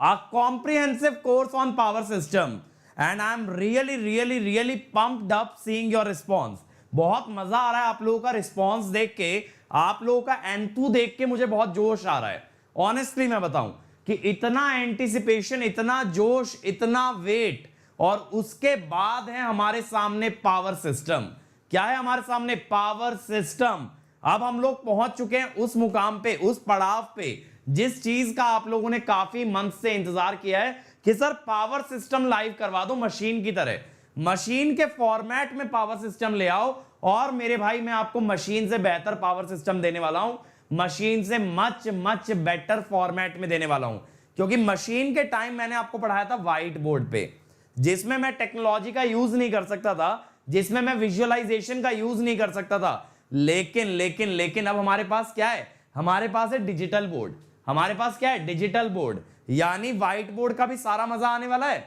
a comprehensive course on power system and I am really pumped up seeing your response. बहुत मजा आ रहा है आप लोगों का रिस्पॉन्स देख के, आप लोगों का एंथू देख के मुझे बहुत जोश आ रहा है. ऑनेस्टली मैं बताऊं कि इतना एंटिसिपेशन, इतना जोश, इतना वेट, और उसके बाद है हमारे सामने पावर सिस्टम. क्या है हमारे सामने? Power system. अब हम लोग पहुंच चुके हैं उस मुकाम पे, उस पड़ाव पे, जिस चीज का आप लोगों ने काफी मंथ से इंतजार किया है कि सर पावर सिस्टम लाइव करवा दो मशीन की तरह. मशीन के फॉर्मेट में पावर सिस्टम ले आओ, और मेरे भाई मैं आपको मशीन से बेहतर पावर सिस्टम देने वाला हूं, मशीन से मच बेटर फॉर्मेट में देने वाला हूं. क्योंकि मशीन के टाइम मैंने आपको पढ़ाया था व्हाइट बोर्ड पे, जिसमें मैं टेक्नोलॉजी का यूज नहीं कर सकता था, जिसमें मैं विजुअलाइजेशन का यूज नहीं कर सकता था. लेकिन अब हमारे पास क्या है? हमारे पास है डिजिटल बोर्ड. हमारे पास क्या है? Digital board. यानी व्हाइट बोर्ड का भी सारा मजा आने वाला है,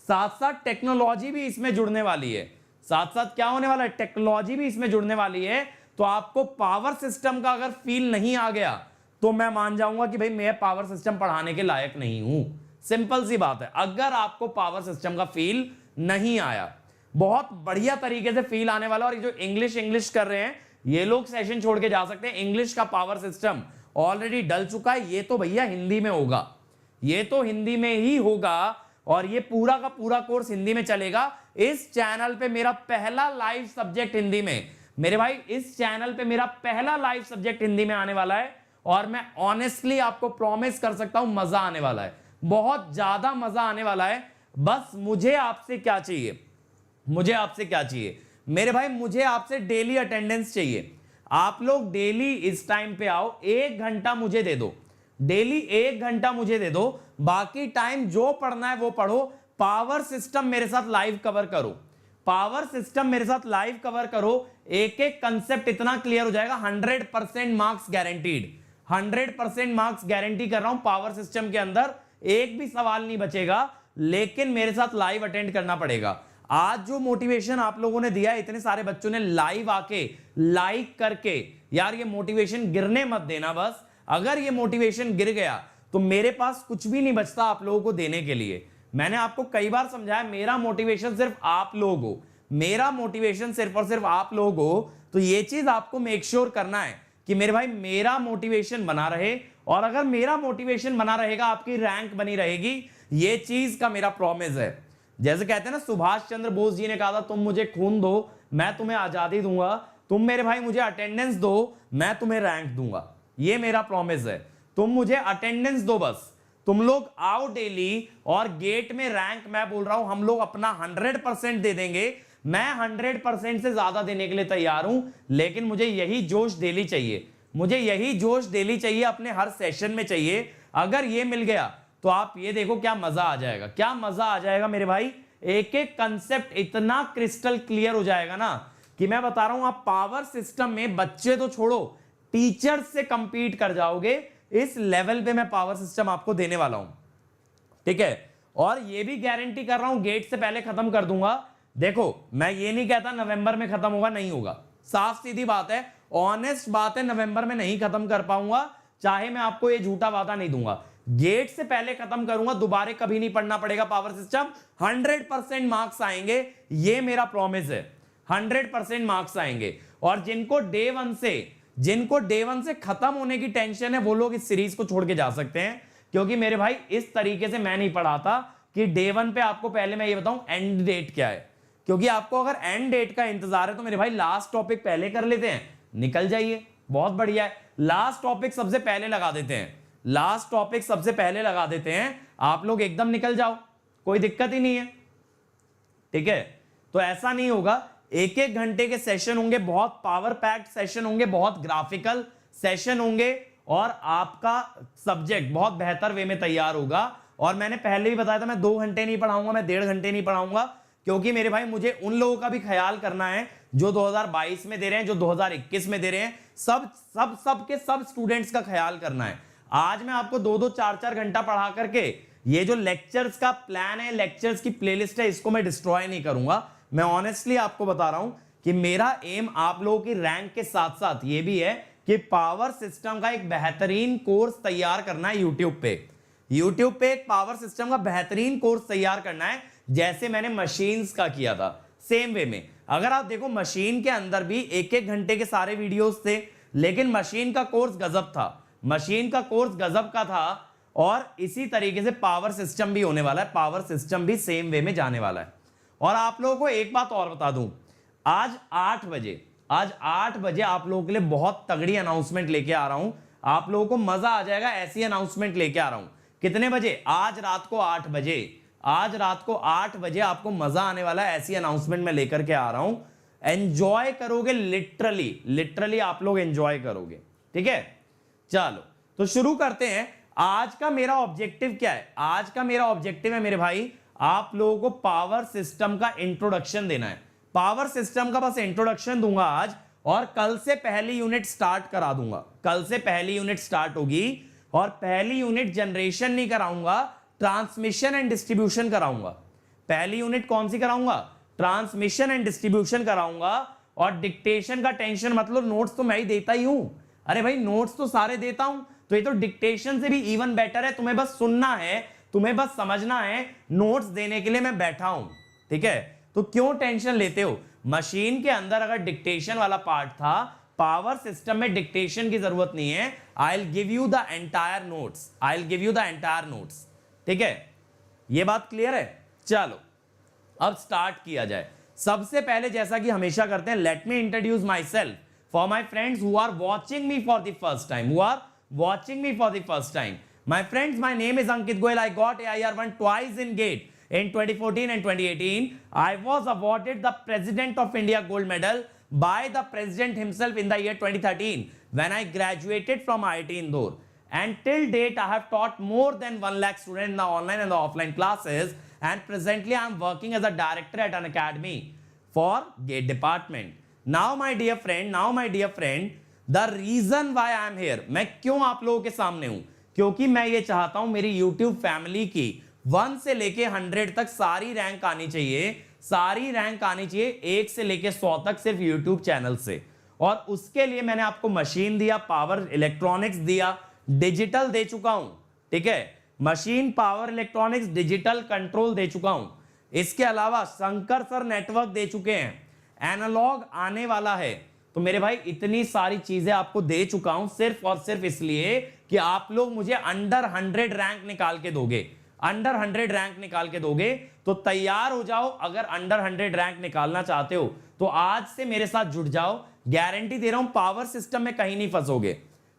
साथ साथ टेक्नोलॉजी भी इसमें जुड़ने वाली है. साथ साथ क्या होने वाला है? टेक्नोलॉजी भी इसमें जुड़ने वाली है. तो आपको पावर सिस्टम का अगर फील नहीं आ गया तो मैं मान जाऊंगा कि भाई मैं पावर सिस्टम पढ़ाने के लायक नहीं हूं. सिंपल सी बात है. अगर आपको पावर सिस्टम का फील नहीं आया, बहुत बढ़िया तरीके से फील आने वाला. और ये जो इंग्लिश कर रहे हैं ये लोग सेशन छोड़ के जा सकते हैं. इंग्लिश का पावर सिस्टम ऑलरेडी डल चुका है. ये तो भैया हिंदी में होगा, ये तो हिंदी में ही होगा, और ये पूरा का पूरा कोर्स हिंदी में चलेगा. इस चैनल पे मेरा पहला लाइव सब्जेक्ट हिंदी में, मेरे भाई इस चैनल पे मेरा पहला लाइव सब्जेक्ट हिंदी में आने वाला है. और मैं ऑनेस्टली आपको प्रॉमिस कर सकता हूं मजा आने वाला है, बहुत ज्यादा मजा आने वाला है. बस मुझे आपसे क्या चाहिए? मुझे आपसे क्या चाहिए मेरे भाई? मुझे आपसे डेली अटेंडेंस चाहिए. आप लोग डेली इस टाइम पे आओ, 1 घंटा मुझे दे दो, डेली 1 घंटा मुझे दे दो. बाकी टाइम जो पढ़ना है वो पढ़ो. पावर सिस्टम मेरे साथ लाइव कवर करो, पावर सिस्टम मेरे साथ लाइव कवर करो. एक एक कंसेप्ट इतना क्लियर हो जाएगा. 100% मार्क्स गारंटीड, 100% मार्क्स गारंटी कर रहा हूं. पावर सिस्टम के अंदर एक भी सवाल नहीं बचेगा, लेकिन मेरे साथ लाइव अटेंड करना पड़ेगा. आज जो मोटिवेशन आप लोगों ने दिया, इतने सारे बच्चों ने लाइव आके लाइक करके, यार ये मोटिवेशन गिरने मत देना. बस अगर ये मोटिवेशन गिर गया तो मेरे पास कुछ भी नहीं बचता आप लोगों को देने के लिए. मैंने आपको कई बार समझाया, मेरा मोटिवेशन सिर्फ आप लोग हो, मेरा मोटिवेशन सिर्फ और सिर्फ आप लोग हो. तो ये चीज आपको मेक श्योर करना है कि मेरे भाई मेरा मोटिवेशन बना रहे. और अगर मेरा मोटिवेशन बना रहेगा, आपकी रैंक बनी रहेगी. ये चीज का मेरा प्रॉमिस है. जैसे कहते हैं ना, सुभाष चंद्र बोस जी ने कहा था, तुम मुझे खून दो मैं तुम्हें आजादी दूंगा, तुम मेरे भाई मुझे अटेंडेंस दो मैं तुम्हें रैंक दूंगा. ये मेरा प्रॉमिस है. तुम मुझे अटेंडेंस दो, बस तुम लोग आओ डेली, और गेट में रैंक मैं बोल रहा हूं हम लोग अपना 100% दे देंगे. मैं 100% से ज्यादा देने के लिए तैयार हूं, लेकिन मुझे यही जोश डेली चाहिए, मुझे यही जोश डेली चाहिए, अपने हर सेशन में चाहिए. अगर ये मिल गया तो आप ये देखो क्या मजा आ जाएगा, क्या मजा आ जाएगा मेरे भाई. एक एक कंसेप्ट इतना क्रिस्टल क्लियर हो जाएगा ना कि मैं बता रहा हूं, आप पावर सिस्टम में बच्चे तो छोड़ो, टीचर्स से कंपीट कर जाओगे. इस लेवल पे मैं पावर सिस्टम आपको देने वाला हूं, ठीक है. और ये भी गारंटी कर रहा हूं गेट से पहले खत्म कर दूंगा. देखो मैं ये नहीं कहता नवंबर में खत्म होगा, नहीं होगा. साफ सीधी बात है, ऑनेस्ट बात है, नवंबर में नहीं खत्म कर पाऊंगा, चाहे मैं आपको ये झूठा वादा नहीं दूंगा. गेट से पहले खत्म करूंगा, दोबारा कभी नहीं पढ़ना पड़ेगा पावर सिस्टम. 100% मार्क्स आएंगे, ये मेरा प्रॉमिस है. 100% मार्क्स आएंगे. और जिनको डे वन से खत्म होने की टेंशन है, वो लोग इस सीरीज को छोड़ के जा सकते हैं. क्योंकि मेरे भाई इस तरीके से मैं नहीं पढ़ाता कि डे 1 पे आपको पहले मैं ये बताऊं एंड डेट क्या है. क्योंकि आपको अगर एंड डेट का इंतजार है तो मेरे भाई लास्ट टॉपिक पहले कर लेते हैं, निकल जाइए, बहुत बढ़िया है. लास्ट टॉपिक सबसे पहले लगा देते हैं, लास्ट टॉपिक सबसे पहले लगा देते हैं, आप लोग एकदम निकल जाओ, कोई दिक्कत ही नहीं है, ठीक है. तो ऐसा नहीं होगा. एक एक घंटे के सेशन होंगे, बहुत पावर पैक्ड सेशन होंगे, बहुत ग्राफिकल सेशन होंगे, और आपका सब्जेक्ट बहुत बेहतर वे में तैयार होगा. और मैंने पहले ही बताया था, मैं 2 घंटे नहीं पढ़ाऊंगा, मैं 1.5 घंटे नहीं पढ़ाऊंगा. क्योंकि मेरे भाई मुझे उन लोगों का भी ख्याल करना है जो 2022 में दे रहे हैं, जो 2021 में दे रहे हैं. सब स्टूडेंट्स का ख्याल करना है. आज मैं आपको 2-2, 4-4 घंटा पढ़ा करके ये जो लेक्चर्स का प्लान है, लेक्चर्स की प्लेलिस्ट है, इसको मैं डिस्ट्रॉय नहीं करूंगा. मैं ऑनेस्टली आपको बता रहा हूं कि मेरा एम आप लोगों की रैंक के साथ साथ ये भी है कि पावर सिस्टम का एक बेहतरीन कोर्स तैयार करना है यूट्यूब पे. YouTube पे एक पावर सिस्टम का बेहतरीन कोर्स तैयार करना है, जैसे मैंने मशीन्स का किया था सेम वे में। अगर आप देखो मशीन के अंदर भी एक एक घंटे के सारे वीडियोस थे, लेकिन मशीन का कोर्स गजब था, मशीन का कोर्स गजब का था। और इसी तरीके से पावर सिस्टम भी होने वाला है, पावर सिस्टम भी सेम वे में जाने वाला है। और आप लोगों को एक बात और बता दूं, आज 8 बजे आप लोगों के लिए बहुत तगड़ी अनाउंसमेंट लेके आ रहा हूं। आप लोगों को मजा आ जाएगा, ऐसी अनाउंसमेंट लेके आ रहा हूं। कितने बजे? आज रात को 8 बजे। आज रात को 8 बजे आपको मजा आने वाला है, ऐसी अनाउंसमेंट मैं लेकर के आ रहा हूं। एंजॉय करोगे, लिटरली आप लोग एंजॉय करोगे, ठीक है। चलो तो शुरू करते हैं। आज का मेरा ऑब्जेक्टिव क्या है? आज का मेरा ऑब्जेक्टिव है मेरे भाई, आप लोगों को पावर सिस्टम का इंट्रोडक्शन देना है। पावर सिस्टम का बस इंट्रोडक्शन दूंगा आज, और कल से पहली यूनिट स्टार्ट करा दूंगा। कल से पहली यूनिट स्टार्ट होगी, और पहली यूनिट जनरेशन नहीं कराऊंगा, ट्रांसमिशन एंड डिस्ट्रीब्यूशन कराऊंगा। पहली यूनिट कौन सी कराऊंगा? ट्रांसमिशन एंड डिस्ट्रीब्यूशन कराऊंगा। और डिक्टेशन का टेंशन मतलब नोट्स तो मैं ही देता ही हूं। अरे भाई नोट्स तो सारे देता हूं, तो ये तो डिक्टेशन से भी इवन बेटर है। तुम्हें बस सुनना है, तुम्हें बस समझना है, नोट्स देने के लिए मैं बैठा हूं, ठीक है। तो क्यों टेंशन लेते हो? मशीन के अंदर अगर डिक्टेशन वाला पार्ट था, पावर सिस्टम में डिक्टेशन की जरूरत नहीं है। I will give you the entire notes, I will give you the entire notes, ठीक है। ये बात क्लियर है? चलो अब स्टार्ट किया जाए। सबसे पहले जैसा कि हमेशा करते हैं, let me introduce myself for my friends who are watching me for the first time, who are watching me for the first time. My friends, my name is Ankit Goyal. I got AIR1 twice in GATE in 2014 and 2018. I was awarded the President of India Gold Medal by the President himself in the year 2013 when I graduated from IIT Indore. And till date, I have taught more than 1 lakh students in the online and the offline classes. And presently, I am working as a director at an academy for GATE department. Now, my dear friend, the reason why I am here, मैं क्यों आप लोगों के सामने हूं? क्योंकि मैं ये चाहता हूं मेरी YouTube फैमिली की 1 से लेके 100 तक सारी रैंक आनी चाहिए, सारी रैंक आनी चाहिए 1 से लेके 100 तक सिर्फ YouTube चैनल से। और उसके लिए मैंने आपको मशीन दिया, पावर इलेक्ट्रॉनिक्स दिया, डिजिटल दे चुका हूं, ठीक है। Machine, power electronics, digital control दे चुका हूं। इसके अलावा शंकर सर नेटवर्क दे चुके हैं, एनालॉग आने वाला है। तो मेरे भाई इतनी सारी चीजें आपको दे चुका हूं सिर्फ और सिर्फ इसलिए कि आप लोग मुझे अंडर 100 रैंक निकाल के दोगे। अंडर 100 रैंक निकाल के दोगे तो तैयार हो जाओ। अगर अंडर 100 रैंक निकालना चाहते हो तो आज से मेरे साथ जुड़ जाओ। गारंटी दे रहा हूं, पावर सिस्टम में कहीं नहीं फंसोगे,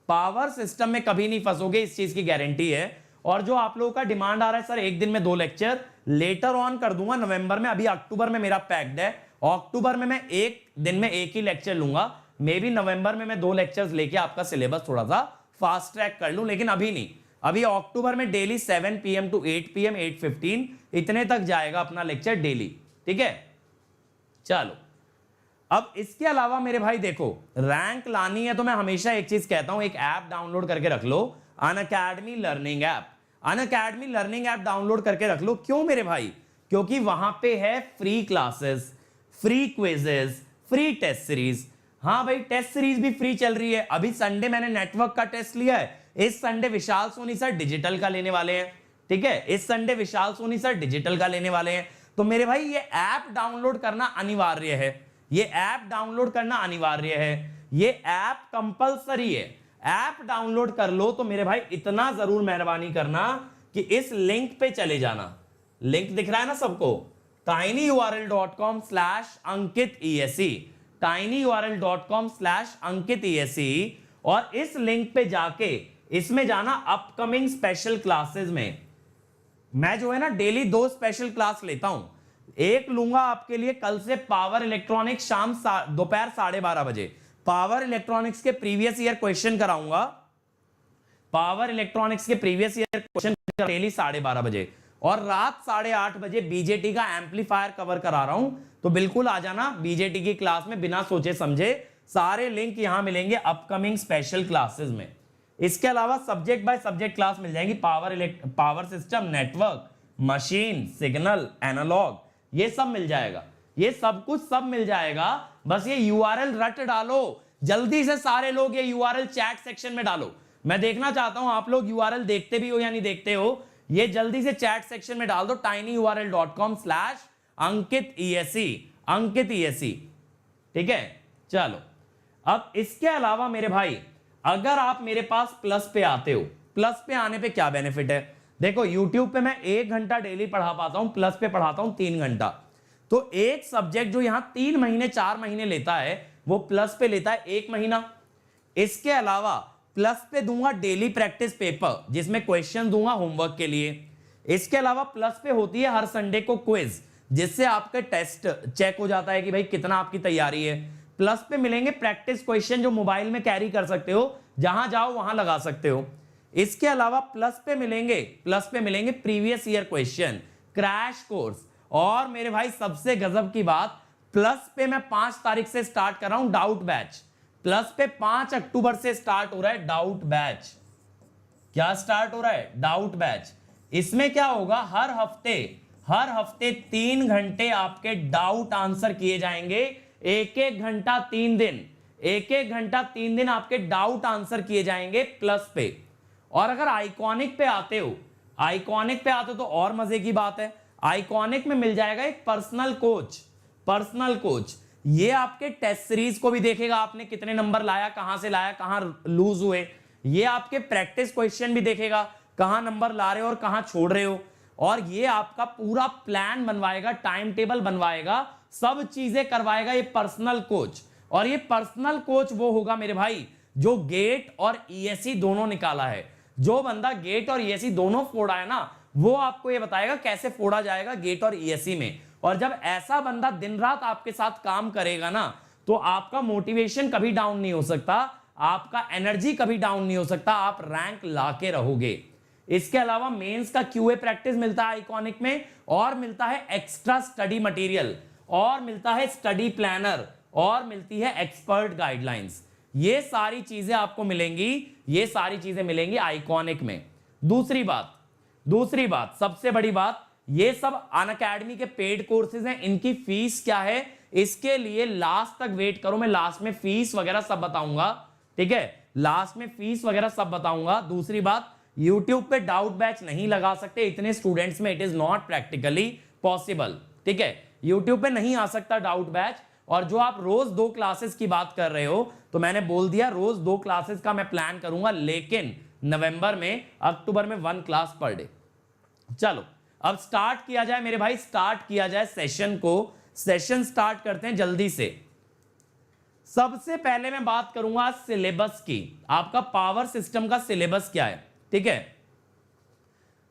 पावर सिस्टम में कभी नहीं फंसोगे, इस चीज की गारंटी है। और जो आप लोगों का डिमांड आ रहा है सर एक दिन में 2 लेक्चर, लेटर ऑन कर दूंगा नवंबर में। अभी अक्टूबर में मेरा पैक्ड है, अक्टूबर में मैं एक दिन में 1 ही लेक्चर लूंगा। मे भी नवंबर में मैं 2 लेक्चर्स लेके आपका सिलेबस थोड़ा सा फास्ट ट्रैक कर लूं, लेकिन अभी नहीं। अभी अक्टूबर में डेली 7 PM to 8 PM 8:15 इतने तक जाएगा अपना लेक्चर डेली, ठीक है। चलो अब इसके अलावा मेरे भाई देखो, रैंक लानी है तो मैं हमेशा एक चीज कहता हूं, एक ऐप डाउनलोड करके रख लो, Unacademy learning app. Unacademy learning app download करके रख लो। क्यों मेरे भाई? क्योंकि वहां पे है free classes, free quizzes, free test series. हाँ भाई टेस्ट सीरीज भी फ्री चल रही है। अभी संडे मैंने नेटवर्क का टेस्ट लिया है, इस संडे विशाल सोनी सर डिजिटल का लेने वाले हैं, ठीक है। इस संडे विशाल सोनी सर डिजिटल का लेने वाले हैं। तो मेरे भाई ये ऐप डाउनलोड करना अनिवार्य है, ये ऐप डाउनलोड करना अनिवार्य है, ये ऐप कंपलसरी है। ऐप डाउनलोड कर लो। तो मेरे भाई इतना जरूर मेहरबानी करना कि इस लिंक पे चले जाना। लिंक दिख रहा है ना सबको? tinyurl.com/ankitesc, tinyurl.com/ankitesc। और इस लिंक पे जाके इसमें जाना अपकमिंग स्पेशल क्लासेस में। मैं जो है ना डेली 2 स्पेशल क्लास लेता हूं। एक लूंगा आपके लिए कल से पावर इलेक्ट्रॉनिक्स, शाम दोपहर 12:30 बजे पावर इलेक्ट्रॉनिक्स के प्रीवियस ईयर क्वेश्चन कराऊंगा। पावर इलेक्ट्रॉनिक्स के प्रीवियस ईयर क्वेश्चन डेली 12:30 बजे। और रात 8:30 बजे बीजेटी का एम्पलीफायर कवर करा रहा हूं। तो बिल्कुल आ जाना बीजेटी की क्लास में, बिना सोचे समझे। सारे लिंक यहां मिलेंगे अपकमिंग स्पेशल क्लासेस में। इसके अलावा सब्जेक्ट बाय सब्जेक्ट क्लास मिल जाएंगी, power system, network, machine, signal, analogue, ये सब मिल जाएगा। ये सब कुछ सब मिल जाएगा। बस ये URL रट डालो जल्दी से। सारे लोग ये URL चैट सेक्शन में डालो। मैं देखना चाहता हूं आप लोग यूआरएल देखते भी हो या नहीं देखते हो। ये जल्दी से चैट सेक्शन में डाल दो tinyurl.com/अंकित ESE, ठीक है। चलो अब इसके अलावा मेरे भाई अगर आप मेरे पास प्लस पे आते हो, प्लस पे आने पे क्या बेनिफिट है, देखो YouTube पे मैं 1 घंटा डेली पढ़ा पाता हूं, प्लस पे पढ़ाता हूं 3 घंटा। तो एक सब्जेक्ट जो यहां 3 महीने 4 महीने लेता है वो प्लस पे लेता है 1 महीना। इसके अलावा प्लस पे दूंगा डेली प्रैक्टिस पेपर जिसमें क्वेश्चन दूंगा होमवर्क के लिए। इसके अलावा प्लस पे होती है हर संडे को क्विज जिससे आपका टेस्ट चेक हो जाता है कि भाई कितना आपकी तैयारी है। प्लस पे मिलेंगे प्रैक्टिस क्वेश्चन जो मोबाइल में कैरी कर सकते हो, जहां जाओ वहां लगा सकते हो। इसके अलावा प्लस पे मिलेंगे previous year question, crash course, और मेरे भाई सबसे गजब की बात, प्लस पे मैं 5 तारीख से स्टार्ट कर रहा हूं डाउट बैच। प्लस पे 5 अक्टूबर से स्टार्ट हो रहा है डाउट बैच। क्या स्टार्ट हो रहा है? Doubt batch. इसमें क्या होगा, हर हफ्ते 3 घंटे आपके डाउट आंसर किए जाएंगे। एक एक घंटा 3 दिन आपके डाउट आंसर किए जाएंगे प्लस पे। और अगर आइकॉनिक पे आते हो तो और मजे की बात है, आइकॉनिक में मिल जाएगा एक पर्सनल कोच। ये आपके टेस्ट सीरीज को भी देखेगा, आपने कितने नंबर लाया, कहां से लाया, कहां लूज हुए। ये आपके प्रैक्टिस क्वेश्चन भी देखेगा, कहां नंबर ला रहे हो और कहां छोड़ रहे हो। और ये आपका पूरा प्लान बनवाएगा, टाइम टेबल बनवाएगा, सब चीजें करवाएगा ये पर्सनल कोच। और ये पर्सनल कोच वो होगा मेरे भाई जो गेट और ईएसई दोनों निकाला है। जो बंदा गेट और ईएसई दोनों फोड़ा है ना, वो आपको ये बताएगा कैसे फोड़ा जाएगा गेट और ईएसई में। और जब ऐसा बंदा दिन रात आपके साथ काम करेगा ना, तो आपका मोटिवेशन कभी डाउन नहीं हो सकता, आपका एनर्जी कभी डाउन नहीं हो सकता, आप रैंक लाके रहोगे। इसके अलावा मेंस का क्यूए प्रैक्टिस मिलता है आइकॉनिक में, और मिलता है एक्स्ट्रा स्टडी मटेरियल, और मिलता है स्टडी प्लानर, और मिलती है एक्सपर्ट गाइडलाइंस। ये सारी चीजें आपको मिलेंगी आइकॉनिक में। दूसरी बात सबसे बड़ी बात, ये सब अनअकैडमी के पेड कोर्सेज हैं, इनकी फीस क्या है इसके लिए लास्ट तक वेट करो, मैं लास्ट में फीस वगैरह सब बताऊंगा, ठीक है, लास्ट में फीस वगैरह सब बताऊंगा। दूसरी बात, YouTube पे डाउट बैच नहीं लगा सकते इतने स्टूडेंट्स में, it is not practically possible, ठीक है, YouTube पे नहीं आ सकता डाउट बैच। और जो आप रोज 2 क्लासेस की बात कर रहे हो, तो मैंने बोल दिया रोज 2 क्लासेस का मैं प्लान करूंगा, लेकिन नवंबर में, अक्टूबर में 1 क्लास पर डे। चलो अब स्टार्ट किया जाए मेरे भाई, सेशन को। सेशन स्टार्ट करते हैं जल्दी से। सबसे पहले मैं बात करूंगा सिलेबस की, आपका पावर सिस्टम का सिलेबस क्या है, ठीक है।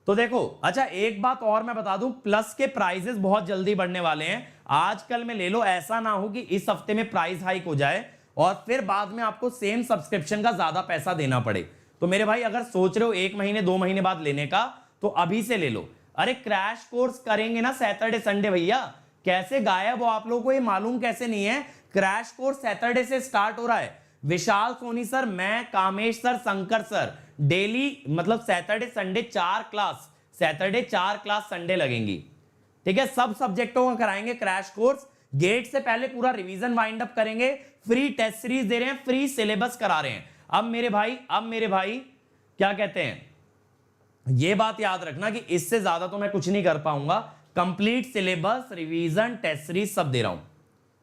तो देखो, अच्छा एक बात और मैं बता दूं, प्लस के प्राइजेस बहुत जल्दी बढ़ने वाले हैं, आजकल में ले लो, ऐसा ना हो कि इस हफ्ते में प्राइस हाइक हो जाए और फिर बाद में आपको सेम सब्सक्रिप्शन का ज्यादा पैसा देना पड़े। तो मेरे भाई अगर सोच रहे हो 1 महीने 2 महीने बाद लेने का, तो अभी से ले लो। अरे क्रैश कोर्स करेंगे ना सैटरडे संडे, भैया कैसे गायब हो आप लोगों को ये मालूम कैसे नहीं है? क्रैश कोर्स सैटरडे से स्टार्ट हो रहा है। विशाल सोनी सर, मैं, Kamesh sir, Shankar sir, daily मतलब सैटरडे संडे 4 क्लास, संडे लगेंगी, ठीक है। सब सब्जेक्टों का कराएंगे क्रैश कोर्स। गेट से पहले पूरा रिवीजन वाइंड अप करेंगे, फ्री टेस्ट सीरीज दे रहे हैं, फ्री सिलेबस करा रहे हैं। अब मेरे भाई क्या कहते हैं, ये बात याद रखना कि इससे ज्यादा तो मैं कुछ नहीं कर पाऊंगा। Complete syllabus, revision, test series सब दे रहा हूं।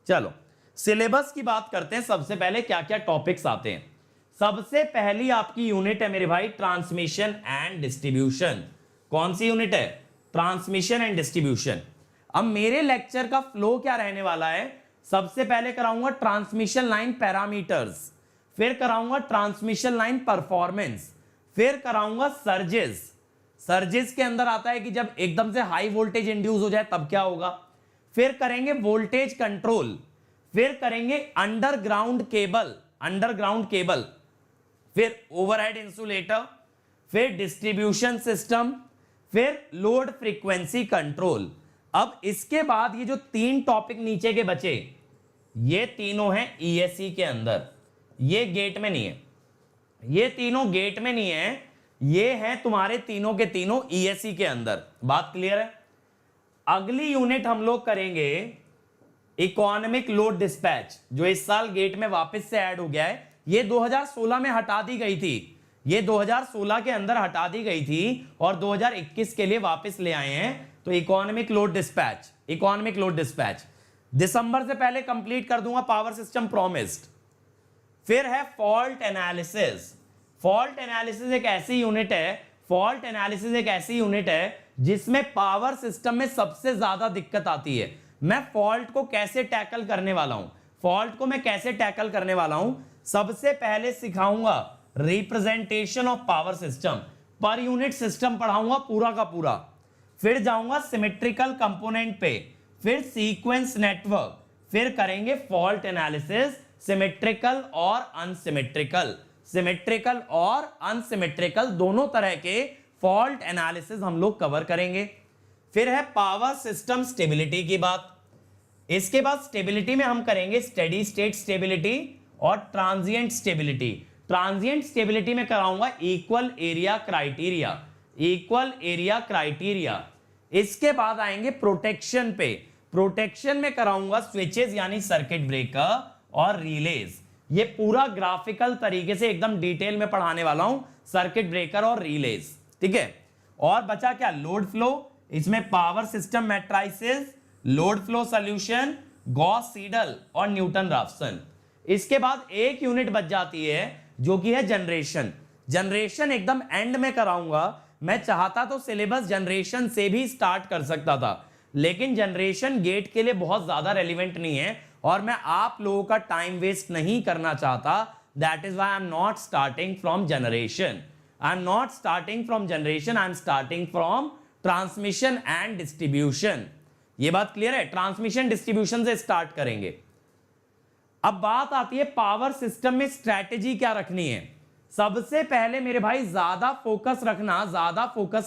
चलो सिलेबस की बात करते हैं। सबसे पहले क्या क्या टॉपिक्स आते हैं। सबसे पहली आपकी यूनिट है मेरे भाई ट्रांसमिशन एंड डिस्ट्रीब्यूशन। कौन सी यूनिट है? Transmission and distribution. अब मेरे लेक्चर का फ्लो क्या रहने वाला है, सबसे पहले कराऊंगा ट्रांसमिशन लाइन पैरामीटर्स, फिर कराऊंगा ट्रांसमिशन लाइन परफॉर्मेंस, फिर कराऊंगा सर्जेस के अंदर आता है कि जब एकदम से हाई वोल्टेज इंड्यूस हो जाए तब क्या होगा, फिर करेंगे वोल्टेज कंट्रोल, फिर करेंगे अंडरग्राउंड केबल, फिर ओवरहेड इंसुलेटर, फिर डिस्ट्रीब्यूशन सिस्टम, फिर लोड फ्रीक्वेंसी कंट्रोल। अब इसके बाद ये जो 3 टॉपिक नीचे के बचे, ये तीनों हैं ईएसई के अंदर, ये गेट में नहीं है, ये तीनों गेट में नहीं है, ये हैं तुम्हारे तीनों के तीनों ईएसई के अंदर। बात क्लियर है? अगली यूनिट हम लोग करेंगे इकोनॉमिक लोड डिस्पैच, जो इस साल गेट में वापस से ऐड हो गया है। ये 2016 में हटा दी गई थी, ये 2016 के अंदर हटा दी गई थी और 2021 के लिए वापस ले आए हैं। तो इकोनॉमिक लोड डिस्पैच दिसंबर से पहले कंप्लीट कर दूंगा, पावर सिस्टम प्रॉमिस्ड। फिर है फॉल्ट एनालिसिस। फॉल्ट एनालिसिस एक ऐसी यूनिट है जिसमें पावर सिस्टम में सबसे ज्यादा दिक्कत आती है। मैं फॉल्ट को कैसे टैकल करने वाला हूं, सबसे पहले सिखाऊंगा representation of power system, per unit system पढ़ाऊंगा पूरा का पूरा। फिर जाऊंगा सिमेट्रिकल कंपोनेंट पे, फिर सीक्वेंस नेटवर्क, फिर करेंगे फॉल्ट एनालिसिस, सिमेट्रिकल और अनसिमेट्रिकल दोनों तरह के फॉल्ट एनालिसिस हम लोग कवर करेंगे। फिर है पावर सिस्टम स्टेबिलिटी की बात। इसके बाद स्टेबिलिटी में हम करेंगे स्टेडी स्टेट स्टेबिलिटी और ट्रांजिएंट स्टेबिलिटी में कराऊंगा इक्वल एरिया क्राइटेरिया। इसके बाद आएंगे प्रोटेक्शन पे। प्रोटेक्शन में कराऊंगा स्विचेस यानी सर्किट ब्रेकर और रिलेज। ये पूरा ग्राफिकल तरीके से एकदम डिटेल में पढ़ाने वाला हूं, सर्किट ब्रेकर और रिलेज, ठीक है। और बचा क्या, लोड फ्लो। इसमें power system matrices, load flow solution, Gauss Seidel और न्यूटन राफसन। इसके बाद एक यूनिट बच जाती है जो कि है जनरेशन एकदम एंड में कराऊंगा। मैं चाहता तो सिलेबस जनरेशन से भी स्टार्ट कर सकता था, लेकिन जनरेशन गेट के लिए बहुत ज्यादा रेलिवेंट नहीं है और मैं आप लोगों का टाइम वेस्ट नहीं करना चाहता। That is why I am not starting from generation, I am starting from transmission and distribution. ये बात क्लियर है, ट्रांसमिशन डिस्ट्रीब्यूशन से स्टार्ट करेंगे। अब बात आती है पावर सिस्टम में स्ट्रैटेजी क्या रखनी है। सबसे पहले मेरे भाई ज्यादा फोकस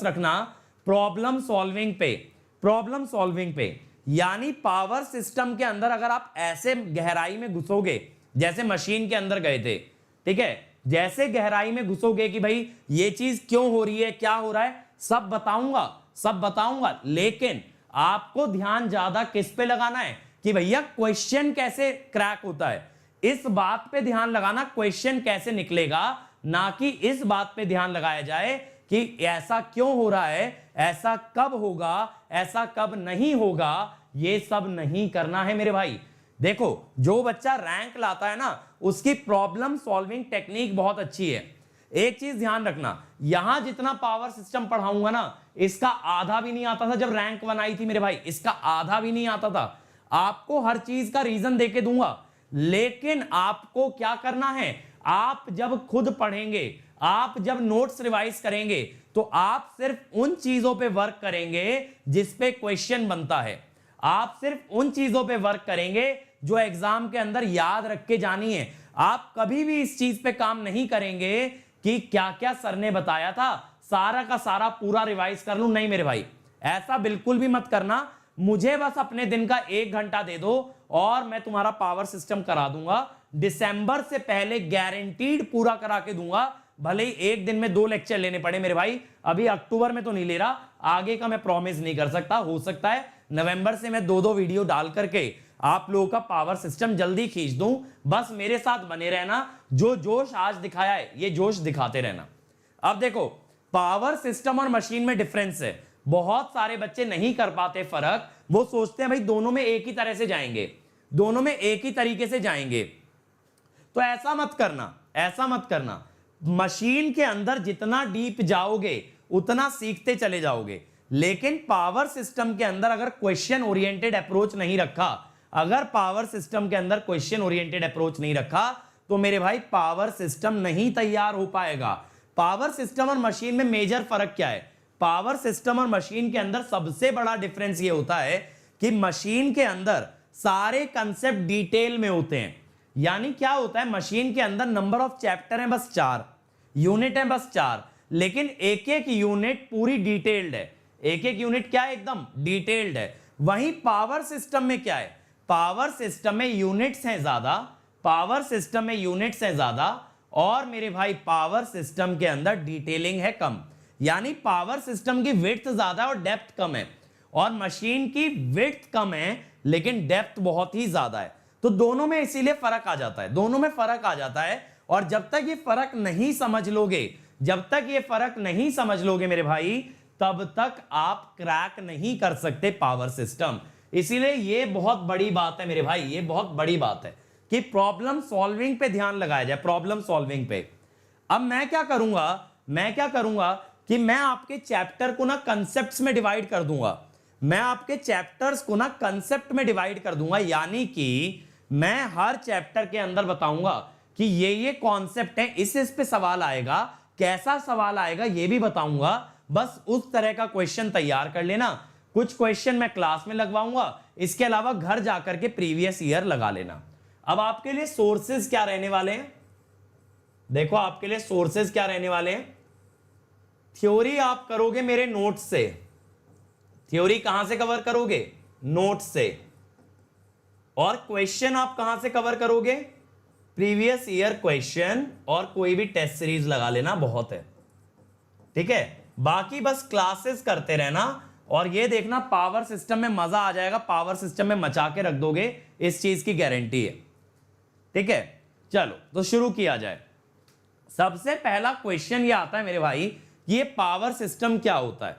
रखना प्रॉब्लम सॉल्विंग पे। यानी पावर सिस्टम के अंदर अगर आप ऐसे गहराई में घुसोगे जैसे मशीन के अंदर गए थे, ठीक है, जैसे गहराई में घुसोगे कि भाई ये चीज क्यों हो रही है, क्या हो रहा है, सब बताऊंगा, लेकिन आपको ध्यान ज्यादा किस पे लगाना है कि भैया क्वेश्चन कैसे क्रैक होता है, इस बात पे ध्यान लगाना, क्वेश्चन कैसे निकलेगा, ना कि इस बात पे ध्यान लगाया जाए कि ऐसा क्यों हो रहा है, ऐसा कब होगा, ऐसा कब नहीं होगा। ये सब नहीं करना है मेरे भाई। देखो, जो बच्चा रैंक लाता है ना, उसकी प्रॉब्लम सॉल्विंग टेक्निक बहुत अच्छी है। एक चीज ध्यान रखना, यहां जितना पावर सिस्टम पढ़ाऊंगा ना, इसका आधा भी नहीं आता था जब रैंक 1 आई थी मेरे भाई, इसका आधा भी नहीं आता था। आपको हर चीज का रीजन देके दूंगा, लेकिन आपको क्या करना है, आप जब खुद पढ़ेंगे, आप जब नोट्स रिवाइज करेंगे, तो आप सिर्फ उन चीजों पे वर्क करेंगे जिस पे क्वेश्चन बनता है। आप सिर्फ उन चीजों पे वर्क करेंगे जो एग्जाम के अंदर याद रख के जानी है। आप कभी भी इस चीज पे काम नहीं करेंगे कि क्या क्या सर ने बताया था, सारा का सारा पूरा रिवाइज कर लूं। नहीं मेरे भाई, ऐसा बिल्कुल भी मत करना। मुझे बस अपने दिन का 1 घंटा दे दो और मैं तुम्हारा पावर सिस्टम करा दूंगा। दिसंबर से पहले गारंटीड पूरा करा के दूंगा, भले ही एक दिन में 2 लेक्चर लेने पड़े मेरे भाई। अभी अक्टूबर में तो नहीं ले रहा, आगे का मैं प्रॉमिस नहीं कर सकता। हो सकता है नवंबर से मैं 2-2 वीडियो डाल करके आप लोगों का पावर सिस्टम जल्दी खींच दूं। बस मेरे साथ बने रहना, जो जोश आज दिखाया है ये जोश दिखाते रहना। अब देखो, पावर सिस्टम और मशीन में डिफरेंस है। बहुत सारे बच्चे नहीं कर पाते फर्क, वो सोचते हैं भाई दोनों में एक ही तरह से जाएंगे, दोनों में एक ही तरीके से जाएंगे। तो ऐसा मत करना। मशीन के अंदर जितना डीप जाओगे उतना सीखते चले जाओगे, लेकिन पावर सिस्टम के अंदर अगर क्वेश्चन ओरिएंटेड अप्रोच नहीं रखा, तो मेरे भाई पावर सिस्टम नहीं तैयार हो पाएगा। पावर सिस्टम और मशीन में मेजर फर्क क्या है? पावर सिस्टम और मशीन के अंदर सबसे बड़ा डिफरेंस ये होता है कि मशीन के अंदर सारे कंसेप्ट डिटेल में होते हैं। यानी क्या होता है, मशीन के अंदर नंबर ऑफ चैप्टर है बस 4, यूनिट है बस 4, लेकिन एक एक यूनिट पूरी डिटेल्ड है। एक एक यूनिट क्या है, एकदम डिटेल्ड है। वहीं पावर सिस्टम में क्या है, पावर सिस्टम में यूनिट्स हैं ज्यादा, और मेरे भाई पावर सिस्टम के अंदर डिटेलिंग है कम। यानी पावर सिस्टम की विड्थ ज्यादा और डेप्थ कम है, और मशीन की विड्थ कम है लेकिन डेप्थ बहुत ही ज्यादा है। तो दोनों में इसीलिए फर्क आ जाता है, और जब तक ये फर्क नहीं समझ लोगे, जब तक ये फर्क नहीं समझ लोगे मेरे भाई, तब तक आप क्रैक नहीं कर सकते पावर सिस्टम। इसीलिए ये बहुत बड़ी बात है मेरे भाई, ये बहुत बड़ी बात है कि प्रॉब्लम सॉल्विंग पे ध्यान लगाया जाए, प्रॉब्लम सॉल्विंग पे। अब मैं क्या करूंगा कि मैं आपके चैप्टर को ना कंसेप्ट्स में डिवाइड कर दूंगा, मैं आपके चैप्टर्स को ना कंसेप्ट में डिवाइड कर दूंगा, यानी कि मैं हर चैप्टर के अंदर बताऊंगा कि ये कॉन्सेप्ट है, इस पे सवाल आएगा, कैसा सवाल आएगा ये भी बताऊंगा। बस उस तरह का क्वेश्चन तैयार कर लेना। कुछ क्वेश्चन मैं क्लास में लगवाऊंगा, इसके अलावा घर जाकर के प्रीवियस ईयर लगा लेना। अब आपके लिए सोर्सेज क्या रहने वाले हैं, देखो आपके लिए सोर्सेज क्या रहने वाले हैं। थ्योरी आप करोगे मेरे नोट्स से, थ्योरी कहां से कवर करोगे, नोट्स से। और क्वेश्चन आप कहां से कवर करोगे, प्रीवियस ईयर क्वेश्चन, और कोई भी टेस्ट सीरीज लगा लेना, बहुत है, ठीक है। बाकी बस क्लासेस करते रहना और ये देखना पावर सिस्टम में मजा आ जाएगा, पावर सिस्टम में मचा के रख दोगे, इस चीज की गारंटी है, ठीक है। चलो तो शुरू किया जाए। सबसे पहला क्वेश्चन ये आता है मेरे भाई, ये पावर सिस्टम क्या होता है।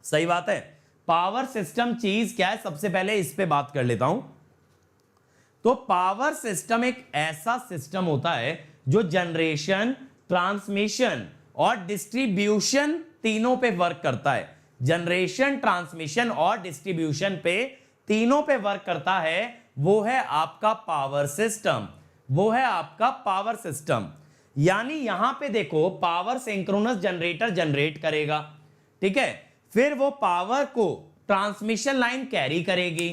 सही बात है, पावर सिस्टम चीज क्या है, सबसे पहले इस पे बात कर लेता हूं। तो पावर सिस्टम एक ऐसा सिस्टम होता है जो जनरेशन, ट्रांसमिशन और डिस्ट्रीब्यूशन तीनों पे वर्क करता है। जनरेशन, ट्रांसमिशन और डिस्ट्रीब्यूशन पे तीनों पे वर्क करता है, वो है आपका पावर सिस्टम, वो है आपका पावर सिस्टम। यानी यहां पे देखो पावर सिंक्रोनस जनरेटर जनरेट करेगा, ठीक है, फिर वो पावर को ट्रांसमिशन लाइन कैरी करेगी,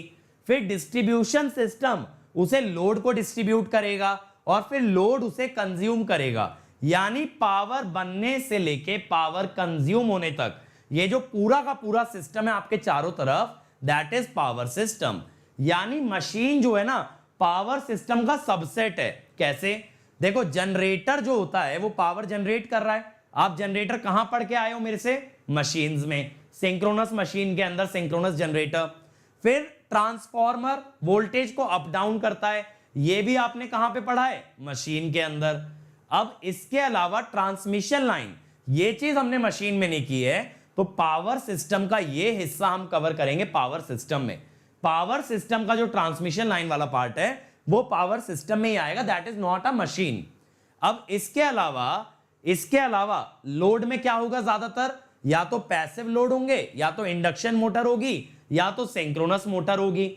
फिर डिस्ट्रीब्यूशन सिस्टम उसे लोड को डिस्ट्रीब्यूट करेगा और फिर लोड उसे कंज्यूम करेगा। यानी पावर बनने से लेके पावर कंज्यूम होने तक ये जो पूरा का पूरा सिस्टम है आपके चारों तरफ, दैट इज पावर सिस्टम। यानी मशीन जो है ना पावर सिस्टम का सबसेट है। कैसे, देखो जनरेटर जो होता है वो पावर जनरेट कर रहा है। आप जनरेटर कहां पढ़ के आए हो मेरे से, मशीन्स में, सिंक्रोनस मशीन के अंदर सिंक्रोनस जनरेटर। फिर ट्रांसफॉर्मर वोल्टेज को अप डाउन करता है, ये भी आपने कहां पे पढ़ा है, मशीन के अंदर। अब इसके अलावा ट्रांसमिशन लाइन, ये चीज हमने मशीन में नहीं की है, तो पावर सिस्टम का ये हिस्सा हम कवर करेंगे पावर सिस्टम में। पावर सिस्टम का जो ट्रांसमिशन लाइन वाला पार्ट है वो पावर सिस्टम में ही आएगा, that is not a machine. अब इसके अलावा लोड में क्या होगा, ज्यादातर या तो पैसिव लोड होंगे, या तो इंडक्शन मोटर होगी, या तो सिंक्रोनस मोटर होगी।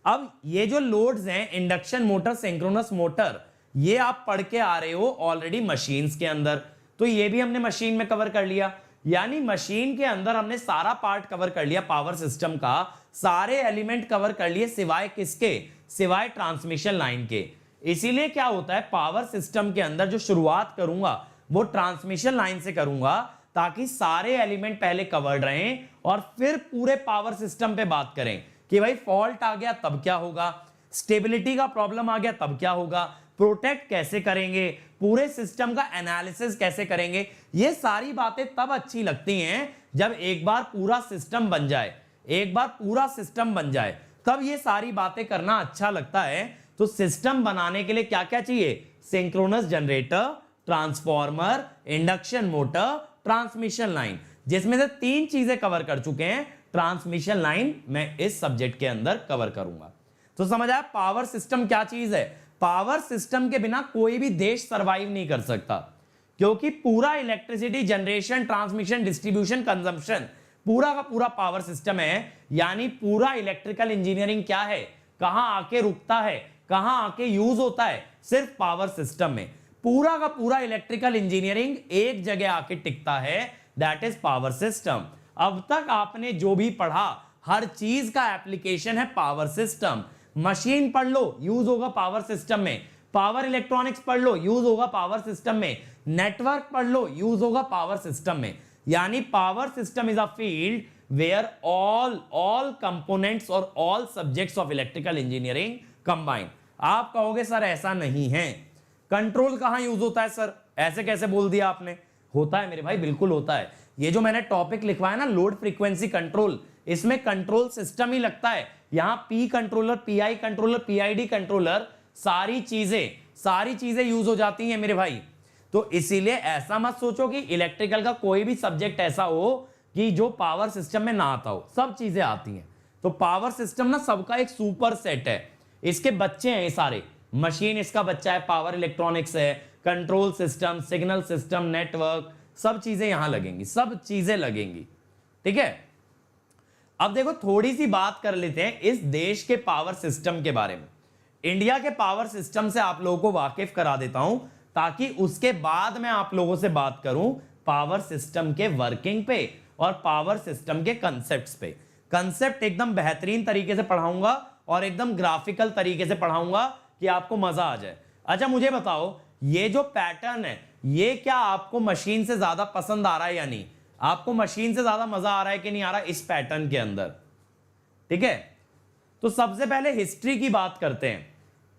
अब ये जो लोड्स हैं, इंडक्शन मोटर, सिंक्रोनस मोटर, ये आप पढ़ के आ रहे हो ऑलरेडी मशीन्स के अंदर, तो ये भी हमने मशीन में कवर कर लिया। यानी मशीन के अंदर हमने सारा पार्ट कवर कर लिया पावर सिस्टम का, सारे एलिमेंट कवर कर लिए, सिवाय किसके, सिवाय ट्रांसमिशन लाइन के। इसीलिए क्या होता है, पावर सिस्टम के अंदर जो शुरुआत करूंगा वो ट्रांसमिशन लाइन से करूंगा, ताकि सारे एलिमेंट पहले कवर्ड रहें और फिर पूरे पावर सिस्टम पे बात करें कि भाई फॉल्ट आ गया तब क्या होगा, स्टेबिलिटी का प्रॉब्लम आ गया तब क्या होगा, प्रोटेक्ट कैसे करेंगे, पूरे सिस्टम का एनालिसिस कैसे करेंगे। ये सारी बातें तब अच्छी लगती हैं जब एक बार पूरा सिस्टम बन जाए, एक बार पूरा सिस्टम बन जाए, तब ये सारी बातें करना अच्छा लगता है। तो सिस्टम बनाने के लिए क्या क्या चाहिए, synchronous generator, transformer, induction motor, transmission line, जिसमें से 3 चीजें कवर कर चुके हैं। ट्रांसमिशन लाइन मैं इस सब्जेक्ट के अंदर कवर करूंगा। तो समझ आया पावर सिस्टम क्या चीज है। पावर सिस्टम के बिना कोई भी देश सरवाइव नहीं कर सकता, क्योंकि पूरा electricity generation, transmission, distribution, consumption पूरा का पूरा पावर सिस्टम है। यानी पूरा इलेक्ट्रिकल इंजीनियरिंग क्या है, कहां आके रुकता है, कहां आके यूज होता है, सिर्फ पावर सिस्टम में। पूरा का पूरा इलेक्ट्रिकल इंजीनियरिंग एक जगह आके टिकता है, दैट इज पावर सिस्टम। अब तक आपने जो भी पढ़ा हर चीज का एप्लीकेशन है पावर सिस्टम। मशीन पढ़ लो, यूज होगा पावर सिस्टम में। पावर इलेक्ट्रॉनिक्स पढ़ लो, यूज होगा पावर सिस्टम में। नेटवर्क पढ़ लो, यूज होगा पावर सिस्टम में। यानी power system is a field where all components और all subjects of electrical engineering combine. आप कहोगे सर ऐसा नहीं है, कंट्रोल कहां यूज होता है सर, ऐसे कैसे बोल दिया आपने। होता है मेरे भाई, बिल्कुल होता है। ये जो मैंने टॉपिक लिखवाया ना, लोड फ्रीक्वेंसी कंट्रोल, इसमें कंट्रोल सिस्टम ही लगता है। यहां P controller, pi controller, PID controller, सारी चीजें यूज हो जाती हैं मेरे भाई। तो इसीलिए ऐसा मत सोचो कि इलेक्ट्रिकल का कोई भी सब्जेक्ट ऐसा हो कि जो पावर सिस्टम में ना आता हो, सब चीजें आती हैं। तो पावर सिस्टम ना सबका एक सुपर सेट है, इसके बच्चे हैं ये सारे। मशीन इसका बच्चा है, पावर इलेक्ट्रॉनिक्स है, control system, signal system, network, सब चीजें यहां लगेंगी, सब चीजें लगेंगी। ठीक है, अब देखो थोड़ी सी बात कर लेते हैं इस देश के पावर सिस्टम के बारे में। इंडिया के पावर सिस्टम से आप लोगों को वाकिफ करा देता हूं, ताकि उसके बाद मैं आप लोगों से बात करूं पावर सिस्टम के वर्किंग पे और पावर सिस्टम के कंसेप्ट्स पे। कंसेप्ट एकदम बेहतरीन तरीके से पढ़ाऊंगा और एकदम ग्राफिकल तरीके से पढ़ाऊंगा कि आपको मजा आ जाए। अच्छा मुझे बताओ, ये जो पैटर्न है ये क्या आपको मशीन से ज्यादा पसंद आ रहा है या नहीं? आपको मशीन से ज्यादा मजा आ रहा है कि नहीं आ रहा इस पैटर्न के अंदर? ठीक है, तो सबसे पहले हिस्ट्री की बात करते हैं।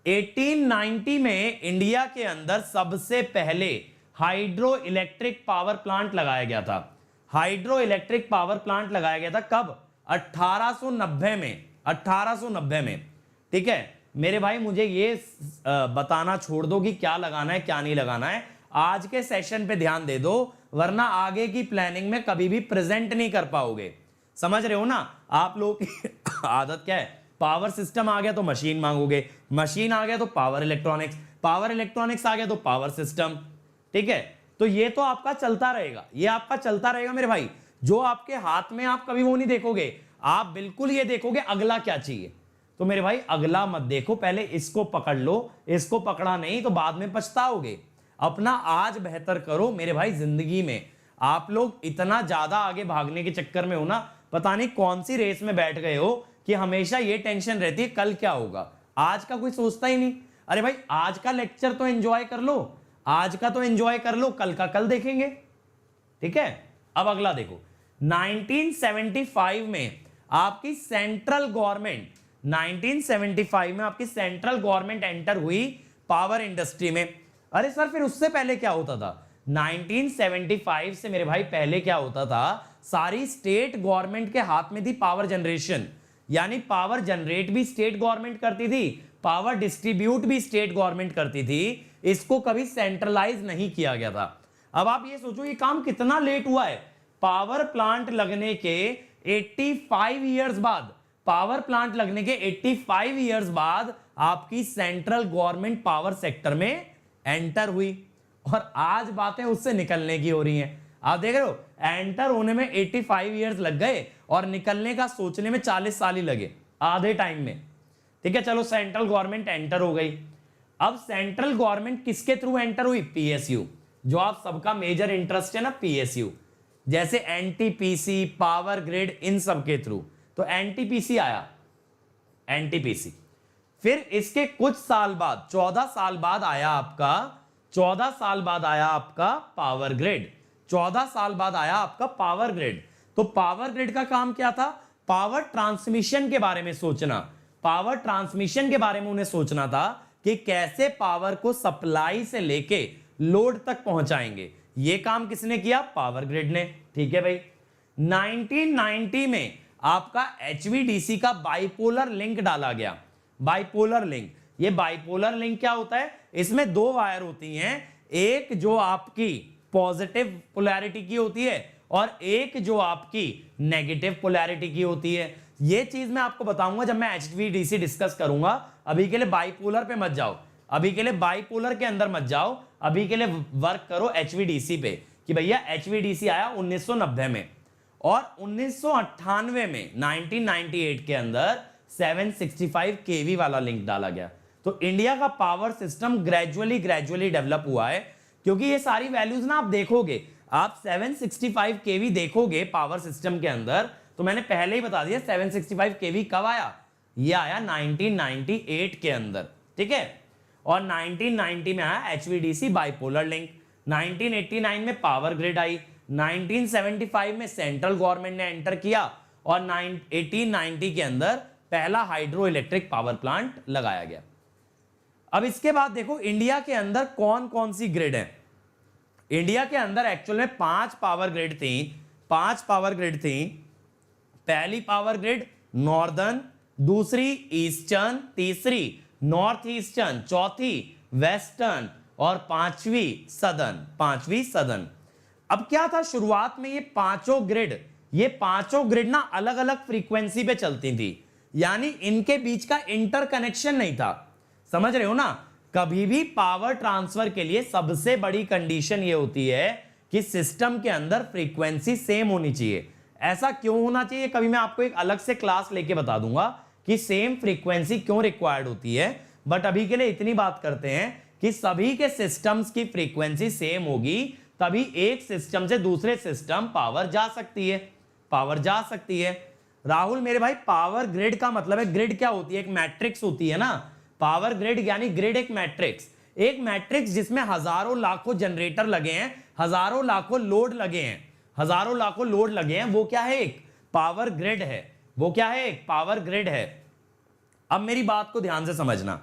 1890 में इंडिया के अंदर सबसे पहले हाइड्रो इलेक्ट्रिक पावर प्लांट लगाया गया था। हाइड्रो इलेक्ट्रिक पावर प्लांट लगाया गया था कब? 1890 में, 1890 में। ठीक है मेरे भाई, मुझे ये बताना छोड़ दो कि क्या लगाना है क्या नहीं लगाना है, आज के सेशन पे ध्यान दे दो, वरना आगे की प्लानिंग में कभी भी प्रेजेंट नहीं कर पाओगे। समझ रहे हो ना? आप लोग की आदत क्या है, पावर सिस्टम आ गया तो मशीन मांगोगे, मशीन आ गया तो पावर इलेक्ट्रॉनिक्स, पावर इलेक्ट्रॉनिक्स आ गया तो पावर सिस्टम। ठीक है, तो ये तो आपका चलता रहेगा, ये आपका चलता रहेगा मेरे भाई। जो आपके हाथ में आप कभी वो नहीं देखोगे, आप बिल्कुल ये देखोगे अगला क्या चाहिए। तो मेरे भाई अगला मत देखो, पहले इसको पकड़ लो, इसको पकड़ा नहीं तो बाद में पछताओगे। अपना आज बेहतर करो मेरे भाई। जिंदगी में आप लोग इतना ज्यादा आगे भागने के चक्कर में हो ना, पता नहीं कौन सी रेस में बैठ गए हो कि हमेशा ये टेंशन रहती है कल क्या होगा, आज का कोई सोचता ही नहीं। अरे भाई आज का लेक्चर तो एंजॉय कर लो, आज का तो एंजॉय कर लो, कल का कल देखेंगे। ठीक है, अब अगला देखो। 1975 में आपकी सेंट्रल गवर्नमेंट, 1975 में आपकी सेंट्रल गवर्नमेंट एंटर हुई पावर इंडस्ट्री में। अरे सर फिर उससे पहले क्या होता था? 1975 से मेरे भाई पहले क्या होता था, सारी स्टेट गवर्नमेंट के हाथ में थी पावर जनरेशन, यानी पावर जनरेट भी स्टेट गवर्नमेंट करती थी, पावर डिस्ट्रीब्यूट भी स्टेट गवर्नमेंट करती थी। इसको कभी सेंट्रलाइज नहीं किया गया था। अब आप ये सोचो ये काम कितना लेट हुआ है। पावर प्लांट लगने के 85 इयर्स बाद, पावर प्लांट लगने के 85 इयर्स बाद आपकी सेंट्रल गवर्नमेंट पावर सेक्टर में एंटर हुई, और आज बातें उससे निकलने की हो रही हैं। आप देख रहे हो, एंटर होने में 85 इयर्स लग गए और निकलने का सोचने में 40 साल ही लगे आधे टाइम में। ठीक है, चलो सेंट्रल गवर्नमेंट एंटर हो गई। अब सेंट्रल गवर्नमेंट किसके थ्रू एंटर हुई? पीएसयू, जो आप सबका मेजर इंटरेस्ट है ना, पीएसयू, जैसे एनटीपीसी, पावर ग्रिड, इन सब के थ्रू। तो एनटीपीसी आया, एनटीपीसी। फिर इसके कुछ साल बाद, 14 साल बाद आया आपका, 14 साल बाद आया आपका पावर ग्रिड, 14 साल बाद आया आपका पावर ग्रिड। तो पावर ग्रिड का काम क्या था? पावर ट्रांसमिशन के बारे में सोचना, पावर ट्रांसमिशन के बारे में उन्हें सोचना था कि कैसे पावर को सप्लाई से लेके लोड तक पहुंचाएंगे। ये काम किसने किया? पावर ग्रिड ने। ठीक है भाई, 1990 में आपका एचवीडीसी का बाइपोलर लिंक डाला गया। बाइपोलर लिंक, ये बाइपोलर लिंक क्या होता है? इसमें दो वायर होती हैं, एक जो आपकी पॉजिटिव पोलैरिटी की होती है और एक जो आपकी नेगेटिव पोलैरिटी की होती है। ये चीज मैं आपको बताऊंगा जब मैं एचवीडीसी डिस्कस करूंगा। अभी के लिए बाइपोलर पे मत जाओ, अभी के लिए बाइपोलर के अंदर मत जाओ, अभी के लिए वर्क करो एचवीडीसी पे कि भैया एचवीडीसी आया 1990 में, और 1998 में 1998 के अंदर 765 केवी वाला लिंक डाला गया। तो इंडिया का पावर सिस्टम ग्रेजुअली डेवलप हुआ है, क्योंकि ये सारी वैल्यूज ना आप देखोगे, आप 765 केवी देखोगे पावर सिस्टम के अंदर, तो मैंने पहले ही बता दिया 765 केवी कब आया? ये आया 1998 के अंदर। ठीक है, और 1990 में आया एचवीडीसी बाइपोलर लिंक, 1989 में पावर ग्रिड आई, 1975 में सेंट्रल गवर्नमेंट ने एंटर किया, और 1890 के अंदर पहला हाइड्रो इलेक्ट्रिक पावर प्लांट लगाया गया। अब इसके बाद देखो इंडिया के अंदर कौन कौन सी ग्रिड है। इंडिया के अंदर एक्चुअल में 5 पावर ग्रिड थी, 5 पावर ग्रिड थी। पहली पावर ग्रिड नॉर्दर्न, दूसरी ईस्टर्न, तीसरी नॉर्थ ईस्टर्न, चौथी वेस्टर्न और पांचवी सदर्न। अब क्या था शुरुआत में, ये पांचों ग्रिड ना अलग अलग फ्रीक्वेंसी पे चलती थी, यानी इनके बीच का इंटरकनेक्शन नहीं था। समझ रहे हो ना? कभी भी पावर ट्रांसफर के लिए सबसे बड़ी कंडीशन ये होती है कि सिस्टम के अंदर फ्रीक्वेंसी सेम होनी चाहिए। ऐसा क्यों होना चाहिए, कभी मैं आपको एक अलग से क्लास लेके बता दूंगा कि सेम फ्रीक्वेंसी क्यों रिक्वायर्ड होती है। बट अभी के लिए इतनी बात करते हैं कि सभी के सिस्टम्स की फ्रीक्वेंसी सेम होगी, तभी एक सिस्टम से दूसरे सिस्टम पावर जा सकती है। राहुल मेरे भाई, पावर ग्रिड का मतलब है, ग्रिड क्या होती है? एक मैट्रिक्स होती है ना। पावर ग्रिड यानी ग्रिड एक मैट्रिक्स जिसमें हजारों लाखों जनरेटर लगे हैं, हजारों लाखों लोड लगे हैं, वो क्या है? एक पावर ग्रिड है। अब मेरी बात को ध्यान से समझना।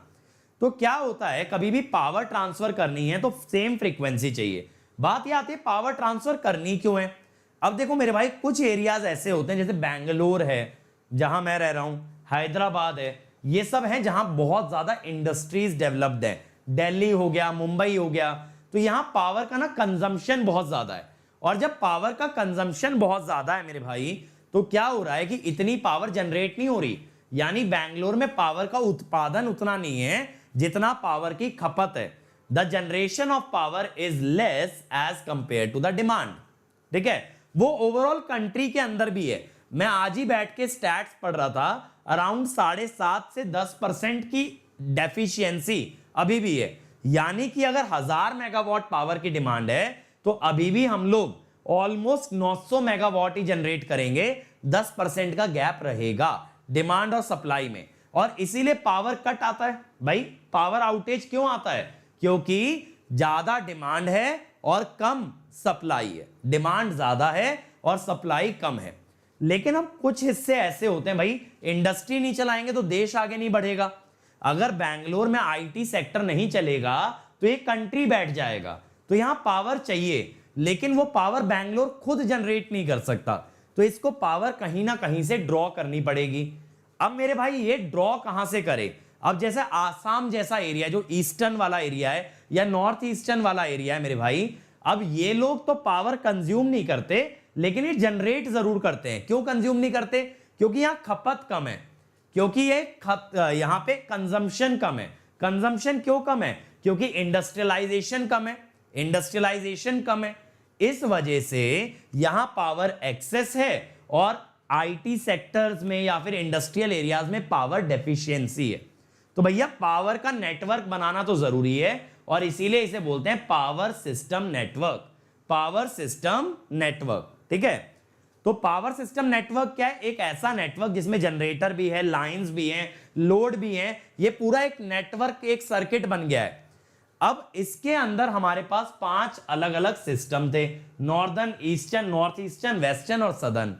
तो क्या होता है, कभी भी पावर ट्रांसफर करनी है तो सेम फ्रीक्वेंसी चाहिए। बात यह आती है पावर ट्रांसफर करनी क्यों है। अब देखो मेरे भाई, कुछ एरियाज ऐसे होते हैं, जैसे बेंगलोर है जहां मैं रह रहा हूं, हैदराबाद है, ये सब है जहां बहुत ज्यादा इंडस्ट्रीज डेवलप्ड है। दिल्ली हो गया, मुंबई हो गया, तो यहां पावर का ना कंजम्पशन बहुत ज्यादा है। और जब पावर का कंजम्पशन बहुत ज्यादा है मेरे भाई, तो क्या हो रहा है कि इतनी पावर जनरेट नहीं हो रही, यानी बेंगलोर में पावर का उत्पादन उतना नहीं है जितना पावर की खपत है। The generation of power is less as compare to the demand. ठीक है, वो ओवरऑल कंट्री के अंदर भी है। मैं आज ही बैठ के स्टैट्स पढ़ रहा था, अराउंड 7.5 से 10% की डेफिशिएंसी अभी भी है। यानी कि अगर 1000 मेगावाट पावर की डिमांड है तो अभी भी हम लोग ऑलमोस्ट 900 मेगावाट ही जनरेट करेंगे। 10% का गैप रहेगा डिमांड और सप्लाई में, और इसीलिए पावर कट आता है। भाई पावर आउटेज क्यों आता है? क्योंकि ज्यादा डिमांड है और कम सप्लाई है। डिमांड ज्यादा है और सप्लाई कम है। लेकिन अब कुछ हिस्से ऐसे होते हैं भाई, इंडस्ट्री नहीं चलाएंगे तो देश आगे नहीं बढ़ेगा। अगर बैंगलोर में आईटी सेक्टर नहीं चलेगा तो एक कंट्री बैठ जाएगा। तो यहां पावर चाहिए, लेकिन वो पावर बैंगलोर खुद जनरेट नहीं कर सकता, तो इसको पावर कहीं ना कहीं से ड्रॉ करनी पड़ेगी। अब मेरे भाई ये ड्रॉ कहां से करे? अब जैसे आसाम जैसा एरिया जो ईस्टर्न वाला एरिया है या नॉर्थ ईस्टर्न वाला एरिया है मेरे भाई, अब ये लोग तो पावर कंज्यूम नहीं करते, लेकिन ये जनरेट जरूर करते हैं। क्यों कंज्यूम नहीं करते? क्योंकि यहां खपत कम है, क्योंकि ये यहां पे कंजम्पशन कम है। कंजम्पशन क्यों कम है? क्योंकि इंडस्ट्रियलाइजेशन कम है। इस वजह से यहां पावर एक्सेस है और आईटी सेक्टर्स में या फिर इंडस्ट्रियल एरियाज में पावर डेफिशिएंसी है। तो भैया पावर का नेटवर्क बनाना तो जरूरी है, और इसीलिए इसे बोलते हैं पावर सिस्टम नेटवर्क। ठीक है, तो पावर सिस्टम नेटवर्क क्या है? एक ऐसा नेटवर्क जिसमें जनरेटर भी है, लाइंस भी हैं, लोड भी हैं, ये पूरा एक नेटवर्क, एक सर्किट बन गया है। अब इसके अंदर हमारे पास 5 अलग अलग सिस्टम थे, northern, eastern, north eastern, western और सदर्न।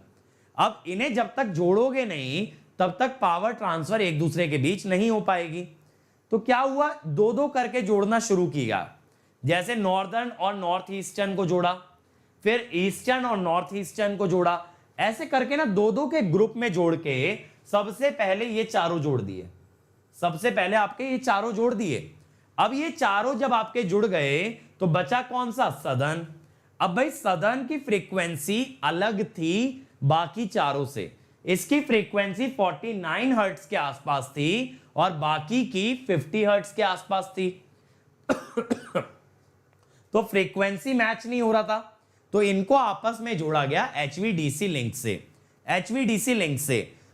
अब इन्हें जब तक जोड़ोगे नहीं तब तक पावर ट्रांसफर एक दूसरे के बीच नहीं हो पाएगी। तो क्या हुआ, दो दो करके जोड़ना शुरू किया। जैसे नॉर्दर्न और नॉर्थ ईस्टर्न को जोड़ा, फिर ईस्टर्न और नॉर्थ ईस्टर्न को जोड़ा, ऐसे करके ना दो दो के ग्रुप में जोड़ के सबसे पहले ये चारों जोड़ दिए। सबसे पहले आपके ये चारों जोड़ दिए। अब ये चारों जब आपके जुड़ गए तो बचा कौन सा? सदर्न। अब भाई सदर्न की फ्रीक्वेंसी अलग थी बाकी चारों से। इसकी फ्रीक्वेंसी 49 हर्ट्ज के आसपास थी और बाकी की 50 हर्ट्ज के आसपास थी। तो फ्रीक्वेंसी मैच नहीं हो रहा था, तो इनको आपस में जोड़ा गया HVDC लिंक से।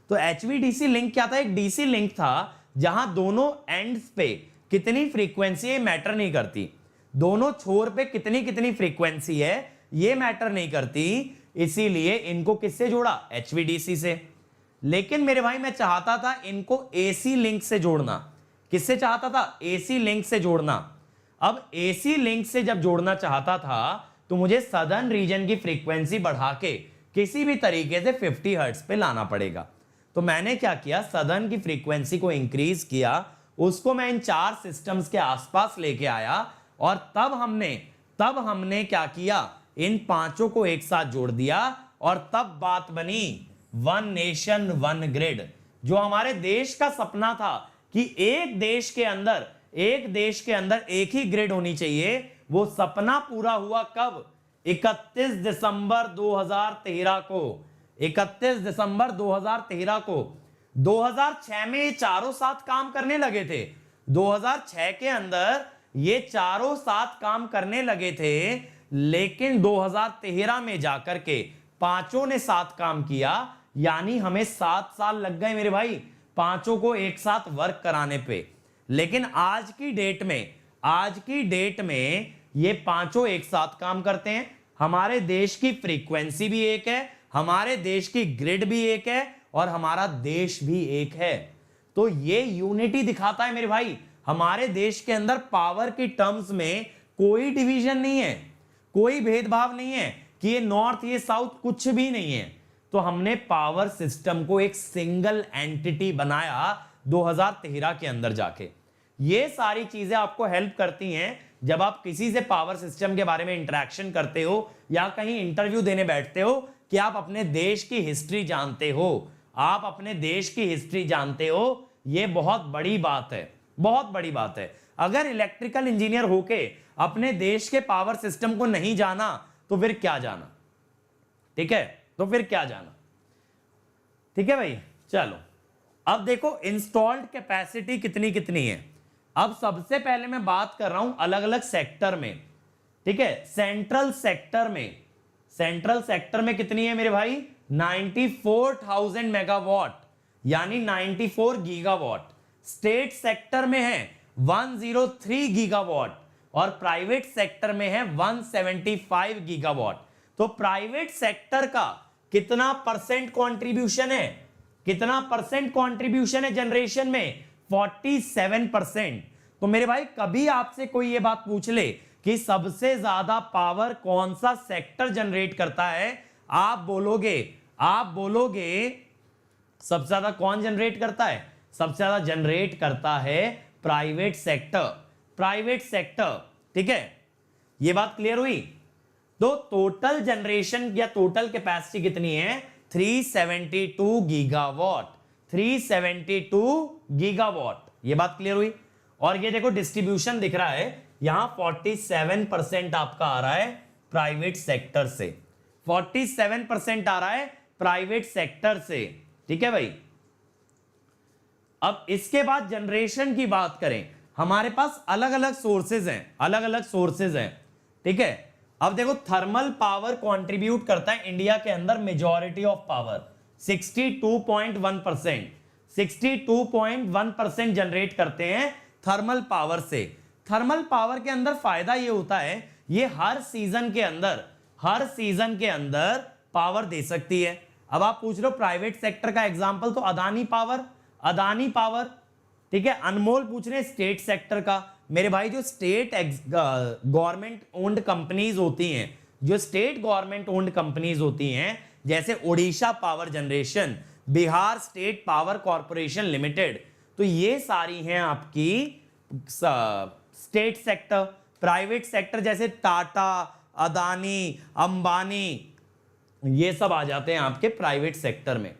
तो HVDC लिंक क्या था? एक डीसी लिंक था जहां दोनों एंड्स पे कितनी फ्रीक्वेंसी मैटर नहीं करती, दोनों छोर पे कितनी कितनी फ्रीक्वेंसी है ये मैटर नहीं करती, इसीलिए इनको किससे जोड़ा? HVDC से। लेकिन मेरे भाई मैं चाहता था इनको AC लिंक से जोड़ना। किससे चाहता था? AC लिंक से जोड़ना। अब AC लिंक से जब जोड़ना चाहता था तो मुझे सदर्न रीजन की फ्रीक्वेंसी बढ़ा के किसी भी तरीके से 50 हर्ट्ज पे लाना पड़ेगा। तो मैंने क्या किया, सदर्न की फ्रीक्वेंसी को इंक्रीज किया, उसको मैं इन 4 सिस्टम्स के आसपास लेके आया, और तब हमने क्या किया, इन 5 को एक साथ जोड़ दिया, और तब बात बनी वन नेशन वन ग्रिड। जो हमारे देश का सपना था कि एक देश के अंदर एक देश के अंदर एक ही ग्रिड होनी चाहिए, वो सपना पूरा हुआ कब? 31 दिसंबर 2013 को। 31 दिसंबर 2013 को। 2006 में ये चारों साथ काम करने लगे थे। 2006 के अंदर ये चारों साथ काम करने लगे थे, लेकिन 2013 में जाकर के पांचों ने साथ काम किया, यानी हमें 7 साल लग गए मेरे भाई पांचों को एक साथ वर्क कराने पे। लेकिन आज की डेट में ये पांचों एक साथ काम करते हैं। हमारे देश की फ्रीक्वेंसी भी एक है, हमारे देश की ग्रिड भी एक है, और हमारा देश भी एक है। तो ये यूनिटी दिखाता है मेरे भाई, हमारे देश के अंदर पावर की टर्म्स में कोई डिवीजन नहीं है, कोई भेदभाव नहीं है कि ये नॉर्थ ये साउथ, कुछ भी नहीं है। तो हमने पावर सिस्टम को एक सिंगल एंटिटी बनाया 2013 के अंदर जाके। ये सारी चीजें आपको हेल्प करती हैं जब आप किसी से पावर सिस्टम के बारे में इंटरेक्शन करते हो या कहीं इंटरव्यू देने बैठते हो, कि आप अपने देश की हिस्ट्री जानते हो, आप अपने देश की हिस्ट्री जानते हो। ये बहुत बड़ी बात है, बहुत बड़ी बात है। अगर इलेक्ट्रिकल इंजीनियर होके अपने देश के पावर सिस्टम को नहीं जाना तो फिर क्या जाना? ठीक है, तो फिर क्या जाना? ठीक है भाई, चलो अब देखो इंस्टॉल्ड कैपेसिटी कितनी कितनी है। अब सबसे पहले मैं बात कर रहा हूं अलग अलग सेक्टर में। ठीक है, सेंट्रल सेक्टर में कितनी है मेरे भाई? 94,000 मेगावाट, यानी 94 गीगावाट। स्टेट सेक्टर में है 103 गीगावाट, और प्राइवेट सेक्टर में है 175 गीगावाट। तो प्राइवेट सेक्टर का कितना परसेंट कंट्रीब्यूशन है? कितना परसेंट कंट्रीब्यूशन है जनरेशन में? 47%। तो मेरे भाई कभी आपसे कोई ये बात पूछ ले कि सबसे ज्यादा पावर कौन सा सेक्टर जनरेट करता है, आप बोलोगे सबसे ज्यादा कौन जनरेट करता है? सबसे ज्यादा जनरेट करता है प्राइवेट सेक्टर। ठीक है, ये बात क्लियर हुई? तो टोटल जनरेशन या टोटल कैपेसिटी कितनी है? 372 गीगावाट। 372 गीगावाट, ये बात क्लियर हुई? और ये देखो डिस्ट्रीब्यूशन दिख रहा है, यहां 47% आपका आ रहा है प्राइवेट सेक्टर से। 47% आ रहा है प्राइवेट सेक्टर से। ठीक है भाई, अब इसके बाद जनरेशन की बात करें, हमारे पास अलग अलग सोर्सेज हैं। ठीक है, अब देखो थर्मल पावर कंट्रीब्यूट करता है इंडिया के अंदर मेजॉरिटी ऑफ पावर, 62.1%। 62.1% जनरेट करते हैं थर्मल पावर से। थर्मल पावर के अंदर फायदा ये होता है, ये हर सीजन के अंदर पावर दे सकती है। अब आप पूछ रहे हो प्राइवेट सेक्टर का एग्जांपल, तो अदानी पावर। ठीक है, अनमोल पूछ रहे हैं स्टेट सेक्टर का। मेरे भाई जो स्टेट गवर्नमेंट ओन्ड कंपनीज होती हैं, जैसे Odisha power generation, Bihar state power corporation limited, तो ये सारी हैं आपकी स्टेट सेक्टर। प्राइवेट सेक्टर जैसे टाटा, अदानी, अंबानी, ये सब आ जाते हैं आपके प्राइवेट सेक्टर में।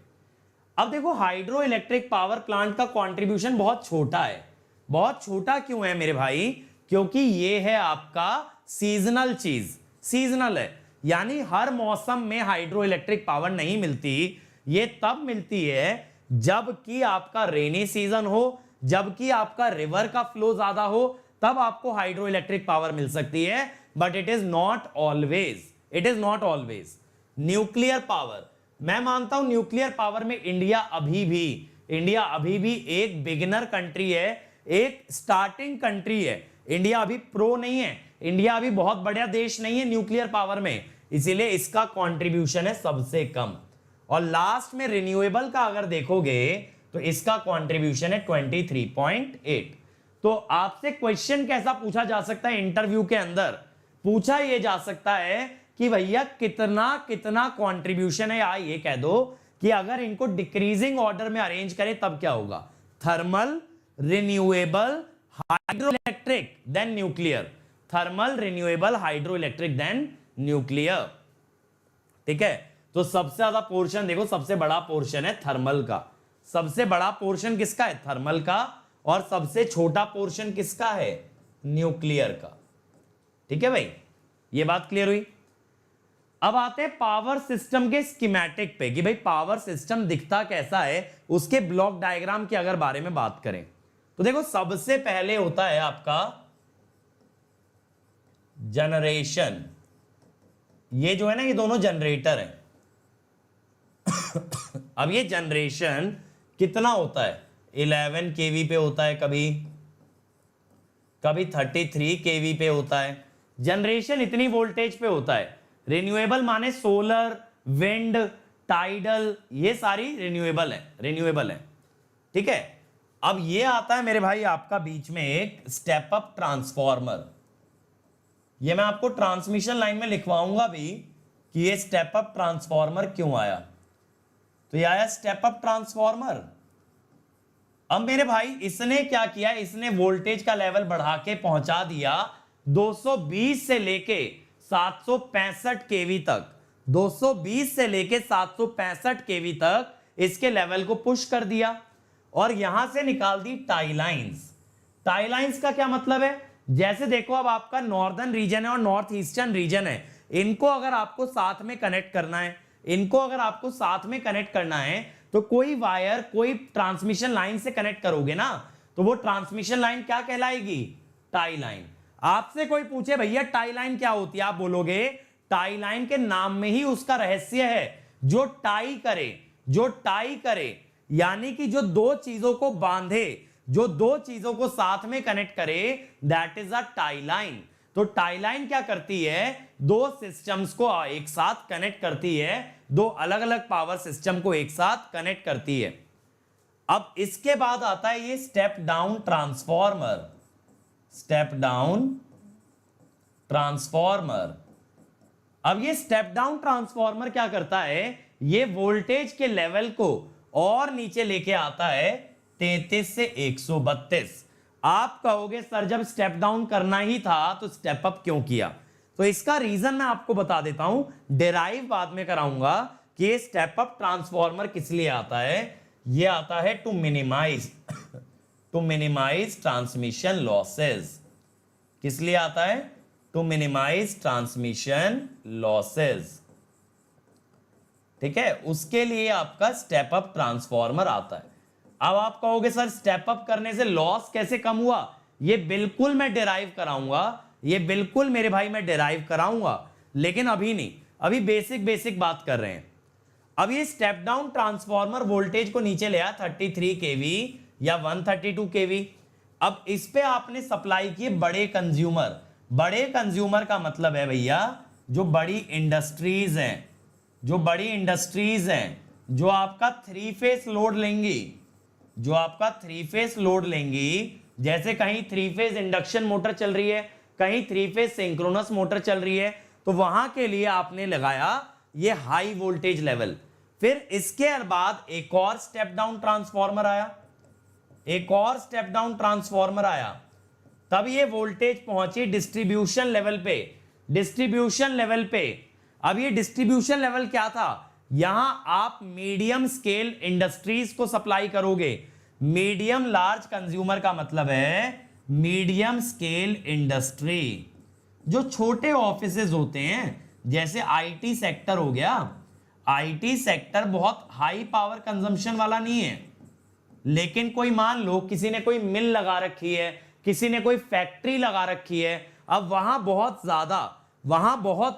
अब देखो हाइड्रो इलेक्ट्रिक पावर प्लांट का कंट्रीब्यूशन बहुत छोटा है। बहुत छोटा क्यों है मेरे भाई? क्योंकि ये है आपका सीजनल चीज, सीजनल है, यानी हर मौसम में हाइड्रो इलेक्ट्रिक पावर नहीं मिलती। ये तब मिलती है जबकि आपका रेनी सीजन हो, जबकि आपका रिवर का फ्लो ज्यादा हो, तब आपको हाइड्रो इलेक्ट्रिक पावर मिल सकती है। But it is not always. Nuclear power, मैं मानता हूं न्यूक्लियर पावर में इंडिया अभी भी एक बिगिनर कंट्री है, एक स्टार्टिंग कंट्री है। इंडिया अभी प्रो नहीं है, इंडिया अभी बहुत बड़ा देश नहीं है न्यूक्लियर पावर में, इसीलिए इसका कंट्रीब्यूशन है सबसे कम। और लास्ट में रिन्यूएबल का अगर देखोगे तो इसका कंट्रीब्यूशन है 23.8। तो आपसे क्वेश्चन कैसा पूछा जा सकता है इंटरव्यू के अंदर? पूछा यह जा सकता है कि भैया कितना कंट्रीब्यूशन है, या ये कह दो कि अगर इनको डिक्रीजिंग ऑर्डर में अरेंज करें तब क्या होगा? Thermal, renewable, hydroelectric, then nuclear. Thermal, renewable, hydroelectric, then nuclear. ठीक है, तो सबसे ज्यादा पोर्शन देखो, सबसे बड़ा पोर्शन है थर्मल का। सबसे बड़ा पोर्शन किसका है? थर्मल का। और सबसे छोटा पोर्शन किसका है, न्यूक्लियर का। ठीक है भाई, ये बात क्लियर हुई। अब आते हैं पावर सिस्टम के स्कीमेटिक पे कि भाई पावर सिस्टम दिखता कैसा है, उसके ब्लॉक डायग्राम के अगर बारे में बात करें तो देखो सबसे पहले होता है आपका जनरेशन। ये जो है ना, ये दोनों जनरेटर हैं। अब ये जनरेशन कितना होता है, 11 केवी पे होता है, कभी कभी 33 केवी पे होता है। जनरेशन इतनी वोल्टेज पे होता है। रिन्यूएबल माने सोलर, विंड, टाइडल, ये सारी रिन्यूएबल है। ठीक है। अब ये आता है मेरे भाई आपका बीच में एक स्टेप अप ट्रांसफॉर्मर। ये मैं आपको ट्रांसमिशन लाइन में लिखवाऊंगा भी कि ये स्टेप अप ट्रांसफॉर्मर क्यों आया। तो ये आया स्टेप अप ट्रांसफॉर्मर। अब मेरे भाई इसने क्या किया, इसने वोल्टेज का लेवल बढ़ा के पहुंचा दिया 220 से लेके 765 केवी तक। 220 से लेके 765 केवी तक इसके लेवल को पुश कर दिया और यहां से निकाल दी टाई लाइंस। टाई लाइंस का क्या मतलब है, जैसे देखो अब आपका नॉर्दर्न रीजन है और नॉर्थ ईस्टर्न रीजन है, इनको अगर आपको साथ में कनेक्ट करना है, इनको अगर आपको साथ में कनेक्ट करना है तो कोई वायर, कोई ट्रांसमिशन लाइन से कनेक्ट करोगे ना, तो वो ट्रांसमिशन लाइन क्या कहलाएगी, टाई लाइन। आपसे कोई पूछे भैया टाई लाइन क्या होती है, आप बोलोगे टाई लाइन के नाम में ही उसका रहस्य है। जो टाई करे यानी कि जो दो चीजों को बांधे, जो दो चीजों को साथ में कनेक्ट करे, that is a tie line. तो टाई लाइन क्या करती है, दो सिस्टम्स को एक साथ कनेक्ट करती है, दो अलग अलग पावर सिस्टम को एक साथ कनेक्ट करती है। अब इसके बाद आता है ये step down transformer. Step down transformer. अब ये स्टेप डाउन ट्रांसफॉर्मर क्या करता है, ये वोल्टेज के लेवल को और नीचे लेके आता है 33 से 132। आप कहोगे सर जब स्टेप डाउन करना ही था तो स्टेप अप क्यों किया, तो इसका रीजन मैं आपको बता देता हूं, डिराइव बाद में कराऊंगा कि ये स्टेप अप ट्रांसफॉर्मर किस लिए आता है। ये आता है टू मिनिमाइज ट्रांसमिशन लॉसेस। किस लिए आता है, टू मिनिमाइज ट्रांसमिशन लॉसेस। ठीक है, उसके लिए आपका स्टेप अप ट्रांसफॉर्मर आता है। अब आप कहोगे सर स्टेप अप करने से लॉस कैसे कम हुआ, ये बिल्कुल मैं डिराइव कराऊंगा, ये बिल्कुल मेरे भाई मैं डिराइव कराऊंगा, लेकिन अभी नहीं, अभी बेसिक बात कर रहे हैं। अब ये स्टेप डाउन ट्रांसफॉर्मर वोल्टेज को नीचे ले आया 33 केवी या 132 केवी। अब इस पे आपने सप्लाई किए बड़े कंज्यूमर। बड़े कंज्यूमर का मतलब है भैया जो बड़ी इंडस्ट्रीज हैं, जो बड़ी इंडस्ट्रीज हैं, जो आपका थ्री फेस लोड लेंगी, जो आपका थ्री फेस लोड लेंगी, जैसे कहीं थ्री फेस इंडक्शन मोटर चल रही है, कहीं थ्री फेस सिंक्रोनस मोटर चल रही है, तो वहां के लिए आपने लगाया ये हाई वोल्टेज लेवल। फिर इसके बाद एक और स्टेप डाउन ट्रांसफॉर्मर आया, एक और स्टेप डाउन ट्रांसफॉर्मर आया, तब ये वोल्टेज पहुंची डिस्ट्रीब्यूशन लेवल पे, डिस्ट्रीब्यूशन लेवल पे। अब ये डिस्ट्रीब्यूशन लेवल क्या था, यहां आप मीडियम स्केल इंडस्ट्रीज को सप्लाई करोगे। मीडियम लार्ज कंज्यूमर का मतलब है मीडियम स्केल इंडस्ट्री, जो छोटे ऑफिसेज होते हैं, जैसे आईटी सेक्टर हो गया। आईटी सेक्टर बहुत हाई पावर कंजम्पशन वाला नहीं है, लेकिन कोई मान लो किसी ने कोई मिल लगा रखी है, किसी ने कोई फैक्ट्री लगा रखी है, अब वहां बहुत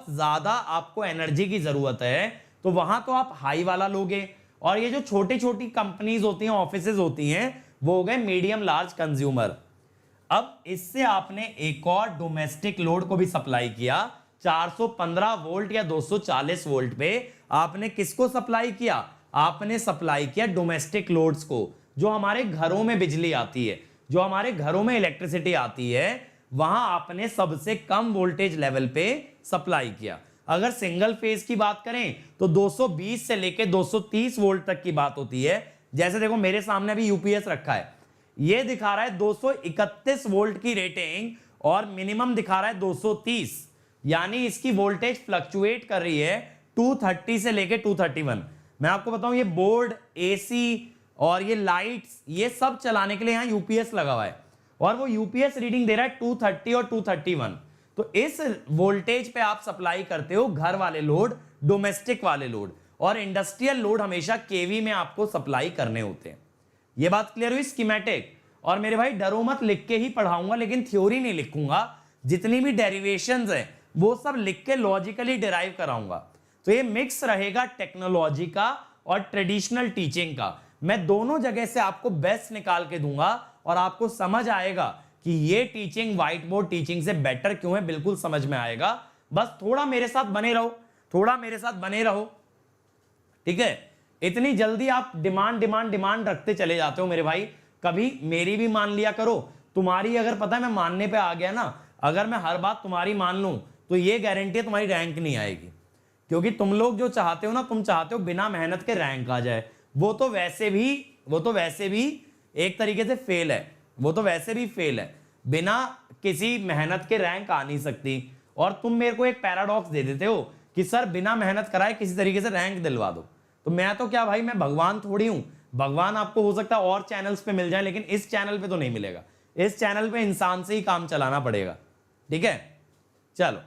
ज्यादा आपको एनर्जी की जरूरत है, तो वहां तो आप हाई वाला लोगे। और ये जो छोटी छोटी कंपनीज होती हैं, ऑफिसेज होती हैं, वो हो गए मीडियम लार्ज कंज्यूमर। अब इससे आपने एक और डोमेस्टिक लोड को भी सप्लाई किया, 415 वोल्ट या 240 वोल्ट पे आपने किसको सप्लाई किया, आपने सप्लाई किया डोमेस्टिक लोड्स को, जो हमारे घरों में बिजली आती है, जो हमारे घरों में इलेक्ट्रिसिटी आती है, वहां आपने सबसे कम वोल्टेज लेवल पे सप्लाई किया। अगर सिंगल फेज की बात करें तो 220 से लेके 230 वोल्ट तक की बात होती है। जैसे देखो मेरे सामने अभी यूपीएस रखा है, ये दिखा रहा है 231 वोल्ट की रेटिंग और मिनिमम दिखा रहा है 230, यानी इसकी वोल्टेज फ्लक्चुएट कर रही है 230 से लेके 231। मैं आपको बताऊं ये बोर्ड, एसी, और ये लाइट्स, ये सब चलाने के लिए यहाँ यूपीएस लगा हुआ है, और वो यूपीएस रीडिंग दे रहा है 230 और 231। तो इस वोल्टेज पे आप सप्लाई करते हो घर वाले लोड, डोमेस्टिक वाले लोड, और इंडस्ट्रियल लोड हमेशा केवी में आपको सप्लाई करने होते हैं। ये बात क्लियर हुई स्कीमेटिक। और मेरे भाई डरो मत, लिख के ही पढ़ाऊंगा, लेकिन थ्योरी नहीं लिखूंगा। जितनी भी डेरिवेशंस है वो सब लिख के लॉजिकली डिराइव कराऊंगा। तो ये मिक्स रहेगा टेक्नोलॉजी का और ट्रेडिशनल टीचिंग का। मैं दोनों जगह से आपको बेस्ट निकाल के दूंगा और आपको समझ आएगा कि ये टीचिंग व्हाइट बोर्ड टीचिंग से बेटर क्यों है, बिल्कुल समझ में आएगा। बस थोड़ा मेरे साथ बने रहो, थोड़ा मेरे साथ बने रहो, ठीक है। इतनी जल्दी आप डिमांड डिमांड डिमांड रखते चले जाते हो मेरे भाई, कभी मेरी भी मान लिया करो। तुम्हारी अगर पता है मैं मानने पे आ गया ना, अगर मैं हर बात तुम्हारी मान लूं तो ये गारंटी है तुम्हारी रैंक नहीं आएगी। क्योंकि तुम लोग जो चाहते हो ना, तुम चाहते हो बिना मेहनत के रैंक आ जाए। वो तो वैसे भी एक तरीके से फेल है, वो तो वैसे भी फेल है, बिना किसी मेहनत के रैंक आ नहीं सकती। और तुम मेरे को एक पैराडॉक्स दे देते हो कि सर बिना मेहनत कराए किसी तरीके से रैंक दिलवा दो। तो मैं तो क्या भाई, मैं भगवान थोड़ी हूं। भगवान आपको हो सकता है और चैनल्स पे मिल जाए, लेकिन इस चैनल पे तो नहीं मिलेगा। इस चैनल पे इंसान से ही काम चलाना पड़ेगा, ठीक है। चलो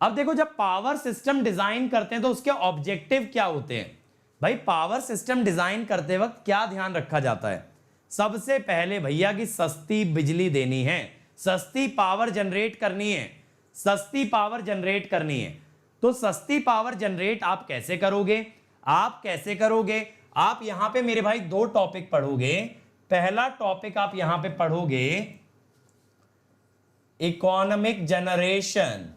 अब देखो, जब पावर सिस्टम डिजाइन करते हैं तो उसके ऑब्जेक्टिव क्या होते हैं भाई। पावर सिस्टम डिजाइन करते वक्त क्या ध्यान रखा जाता है? सबसे पहले भैया की सस्ती बिजली देनी है, सस्ती पावर जनरेट करनी है, सस्ती पावर जनरेट करनी है। तो सस्ती पावर जनरेट आप कैसे करोगे? आप यहां पे मेरे भाई दो टॉपिक पढ़ोगे। पहला टॉपिक आप यहां पे पढ़ोगे इकोनॉमिक जनरेशन,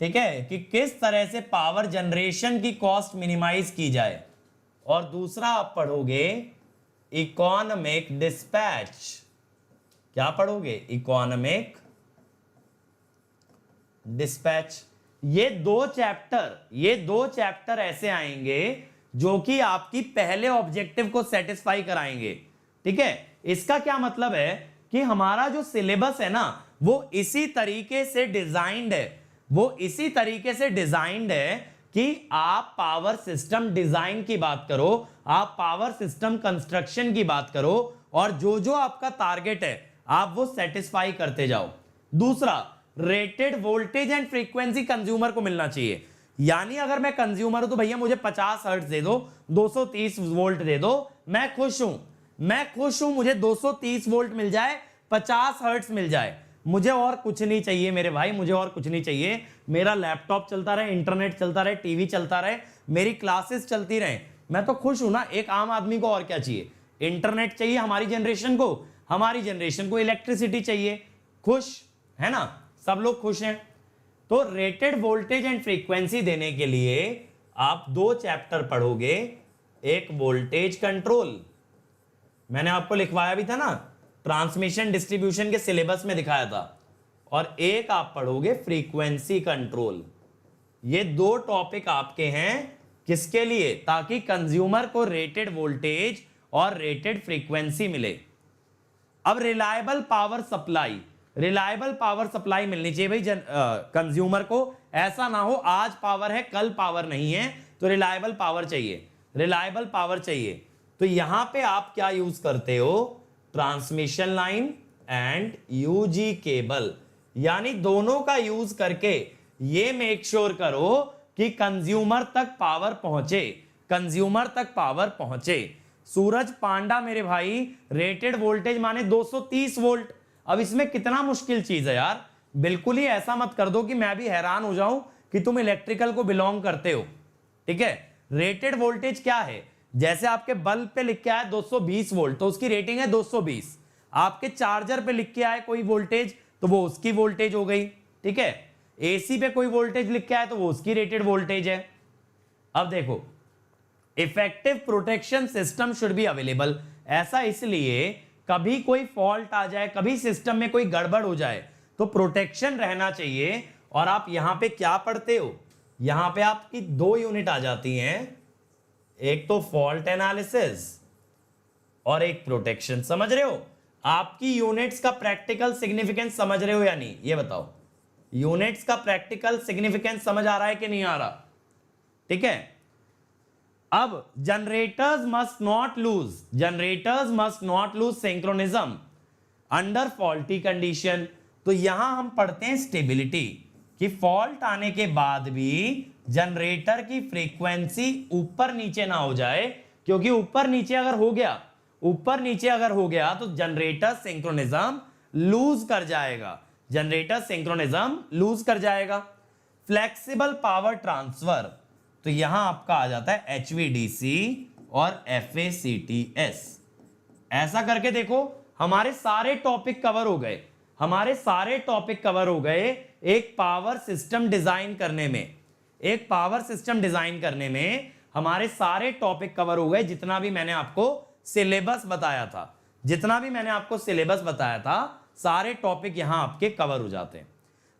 ठीक है, कि किस तरह से पावर जनरेशन की कॉस्ट मिनिमाइज की जाए। और दूसरा आप पढ़ोगे इकोनॉमिक डिस्पैच। क्या पढ़ोगे? Economic dispatch. ये दो चैप्टर ऐसे आएंगे जो कि आपकी पहले ऑब्जेक्टिव को सेटिस्फाई कराएंगे, ठीक है। इसका क्या मतलब है कि हमारा जो सिलेबस है ना, वो इसी तरीके से डिजाइंड है कि आप पावर सिस्टम डिजाइन की बात करो, आप पावर सिस्टम कंस्ट्रक्शन की बात करो, और जो जो आपका टारगेट है आप वो सेटिस्फाई करते जाओ। दूसरा, rated voltage and frequency consumer को मिलना चाहिए। यानी अगर मैं कंज्यूमर हूं तो भैया मुझे 50 हर्ट्ज दे दो, 230 वोल्ट दे दो, मैं खुश हूं, मुझे 230 वोल्ट मिल जाए, 50 हर्ट्ज मिल जाए, मुझे और कुछ नहीं चाहिए मेरे भाई, मुझे और कुछ नहीं चाहिए। मेरा लैपटॉप चलता रहे, इंटरनेट चलता रहे, टीवी चलता रहे, मेरी क्लासेस चलती रहे, मैं तो खुश हूं ना। एक आम आदमी को और क्या चाहिए? इंटरनेट चाहिए हमारी जनरेशन को इलेक्ट्रिसिटी चाहिए, खुश है ना, सब लोग खुश हैं। तो रेटेड वोल्टेज एंड फ्रीक्वेंसी देने के लिए आप दो चैप्टर पढ़ोगे, एक वोल्टेज कंट्रोल, मैंने आपको लिखवाया भी था ना, ट्रांसमिशन डिस्ट्रीब्यूशन के सिलेबस में दिखाया था, और एक आप पढ़ोगे फ्रीक्वेंसी कंट्रोल। ये दो टॉपिक आपके हैं किसके लिए? ताकि कंज्यूमर को रेटेड वोल्टेज और रेटेड फ्रीक्वेंसी मिले। अब रिलायबल पावर सप्लाई मिलनी चाहिए भाई कंज्यूमर को। ऐसा ना हो आज पावर है कल पावर नहीं है, तो रिलायबल पावर चाहिए। तो यहां पे आप क्या यूज करते हो? Transmission line and UG cable, यानी दोनों का यूज करके ये मेक श्योर करो कि कंज्यूमर तक पावर पहुंचे। सूरज पांडा मेरे भाई, रेटेड वोल्टेज माने 230 वोल्ट। अब इसमें कितना मुश्किल चीज है यार। बिल्कुल ही ऐसा मत कर दो कि मैं भी हैरान हो जाऊं कि तुम इलेक्ट्रिकल को बिलोंग करते हो, ठीक है। रेटेड वोल्टेज क्या है? जैसे आपके बल्ब पे लिख के आया 220 वोल्ट, तो उसकी रेटिंग है 220। आपके चार्जर पे लिख के आए कोई वोल्टेज, तो वो उसकी वोल्टेज हो गई, ठीक है। एसी पे कोई वोल्टेज लिख के आया तो वो उसकी रेटेड वोल्टेज है। अब देखो, effective protection system should be available. ऐसा इसलिए कभी कोई फॉल्ट आ जाए, कभी सिस्टम में कोई गड़बड़ हो जाए, तो प्रोटेक्शन रहना चाहिए। और आप यहां पे क्या पढ़ते हो? यहां पे आपकी दो यूनिट आ जाती हैं, एक तो फॉल्ट एनालिसिस और एक प्रोटेक्शन। समझ रहे हो? आपकी यूनिट्स का प्रैक्टिकल सिग्निफिकेंस समझ रहे हो या नहीं? ये बताओ, यूनिट्स का प्रैक्टिकल सिग्निफिकेंस समझ आ रहा है कि नहीं आ रहा? ठीक है। अब generators must not lose synchronism under faulty condition. तो यहां हम पढ़ते हैं स्टेबिलिटी कि फॉल्ट आने के बाद भी जनरेटर की फ्रीक्वेंसी ऊपर नीचे ना हो जाए, क्योंकि ऊपर नीचे अगर हो गया तो जनरेटर सिंक्रोनिज्म लूज कर जाएगा। फ्लेक्सिबल पावर ट्रांसफर, तो यहां आपका आ जाता है HVDC और FACTS। ऐसा करके देखो हमारे सारे टॉपिक कवर हो गए एक पावर सिस्टम डिजाइन करने में हमारे सारे टॉपिक कवर हो गए। जितना भी मैंने आपको सिलेबस बताया था सारे टॉपिक यहां आपके कवर हो जाते हैं।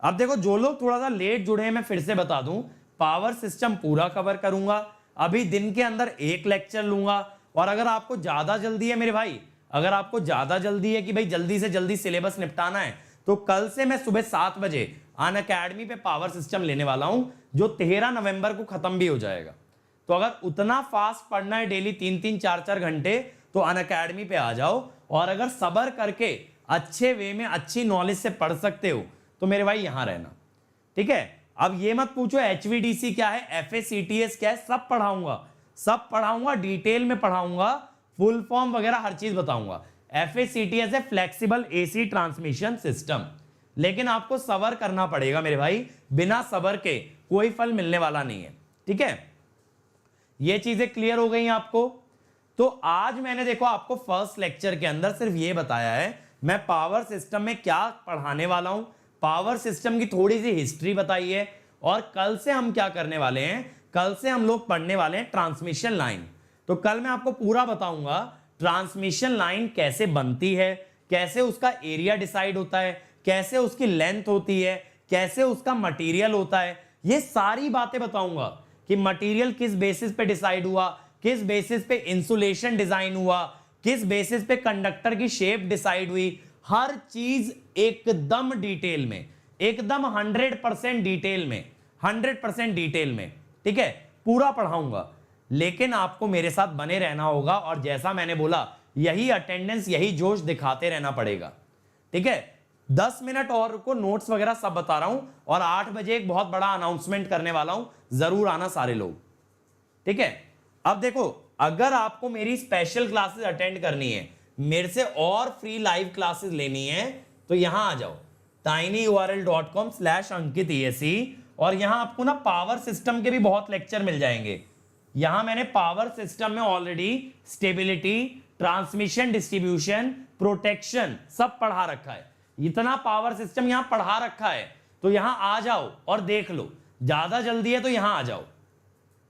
अब देखो जो लोग थोड़ा सा लेट जुड़े हैं, मैं फिर से बता दूं, पावर सिस्टम पूरा कवर करूंगा। अभी दिन के अंदर एक लेक्चर लूंगा। और अगर आपको ज्यादा जल्दी है मेरे भाई, कि भाई जल्दी से जल्दी सिलेबस निपटाना है, तो कल से मैं सुबह 7 बजे अनअकैडमी पे पावर सिस्टम लेने वाला हूं, जो 13 नवंबर को खत्म भी हो जाएगा। तो अगर उतना फास्ट पढ़ना है डेली 3-3 4-4 घंटे, तो अनअकैडमी पे आ जाओ। और अगर सब्र करके अच्छे वे में अच्छी नॉलेज से पढ़ सकते हो तो मेरे भाई यहां रहना, ठीक है। अब ये मत पूछो HVDC क्या है, FACTS क्या है, सब पढ़ाऊंगा डिटेल में पढ़ाऊंगा, फुल फॉर्म वगैरह हर चीज बताऊंगा। FACTS है फ्लेक्सिबल AC ट्रांसमिशन सिस्टम। लेकिन आपको सब्र करना पड़ेगा मेरे भाई, बिना सब्र के कोई फल मिलने वाला नहीं है, ठीक है। ये चीजें क्लियर हो गई आपको। तो आज मैंने देखो आपको फर्स्ट लेक्चर के अंदर सिर्फ ये बताया है मैं पावर सिस्टम में क्या पढ़ाने वाला हूं, पावर सिस्टम की थोड़ी सी हिस्ट्री बताई है। और कल से हम क्या करने वाले हैं, कल से हम लोग पढ़ने वाले हैं ट्रांसमिशन लाइन। तो कल मैं आपको पूरा बताऊंगा ट्रांसमिशन लाइन कैसे बनती है, कैसे उसका एरिया डिसाइड होता है, कैसे उसकी लेंथ होती है, कैसे उसका मटेरियल होता है। ये सारी बातें बताऊंगा कि मटेरियल किस बेसिस पे डिसाइड हुआ, किस बेसिस पे इंसुलेशन डिजाइन हुआ, किस बेसिस पे कंडक्टर की शेप डिसाइड हुई। हर चीज एकदम डिटेल में, एकदम 100% डिटेल में, ठीक है, पूरा पढ़ाऊंगा। लेकिन आपको मेरे साथ बने रहना होगा और जैसा मैंने बोला यही अटेंडेंस, यही जोश दिखाते रहना पड़ेगा, ठीक है। 10 मिनट और को नोट्स वगैरह सब बता रहा हूं और 8 बजे एक बहुत बड़ा अनाउंसमेंट करने वाला हूं, जरूर आना सारे लोग, ठीक है। अब देखो अगर आपको मेरी स्पेशल क्लासेस अटेंड करनी है, मेरे से और फ्री लाइव क्लासेस लेनी है, तो यहां आ जाओ tinyurl.com/ankit और यहां आपको ना पावर सिस्टम के भी बहुत लेक्चर मिल जाएंगे। यहां मैंने पावर सिस्टम में already stability, transmission, distribution, protection सब पढ़ा रखा है। इतना पावर सिस्टम यहां पढ़ा रखा है, तो यहां आ जाओ और देख लो। ज्यादा जल्दी है तो यहां आ जाओ,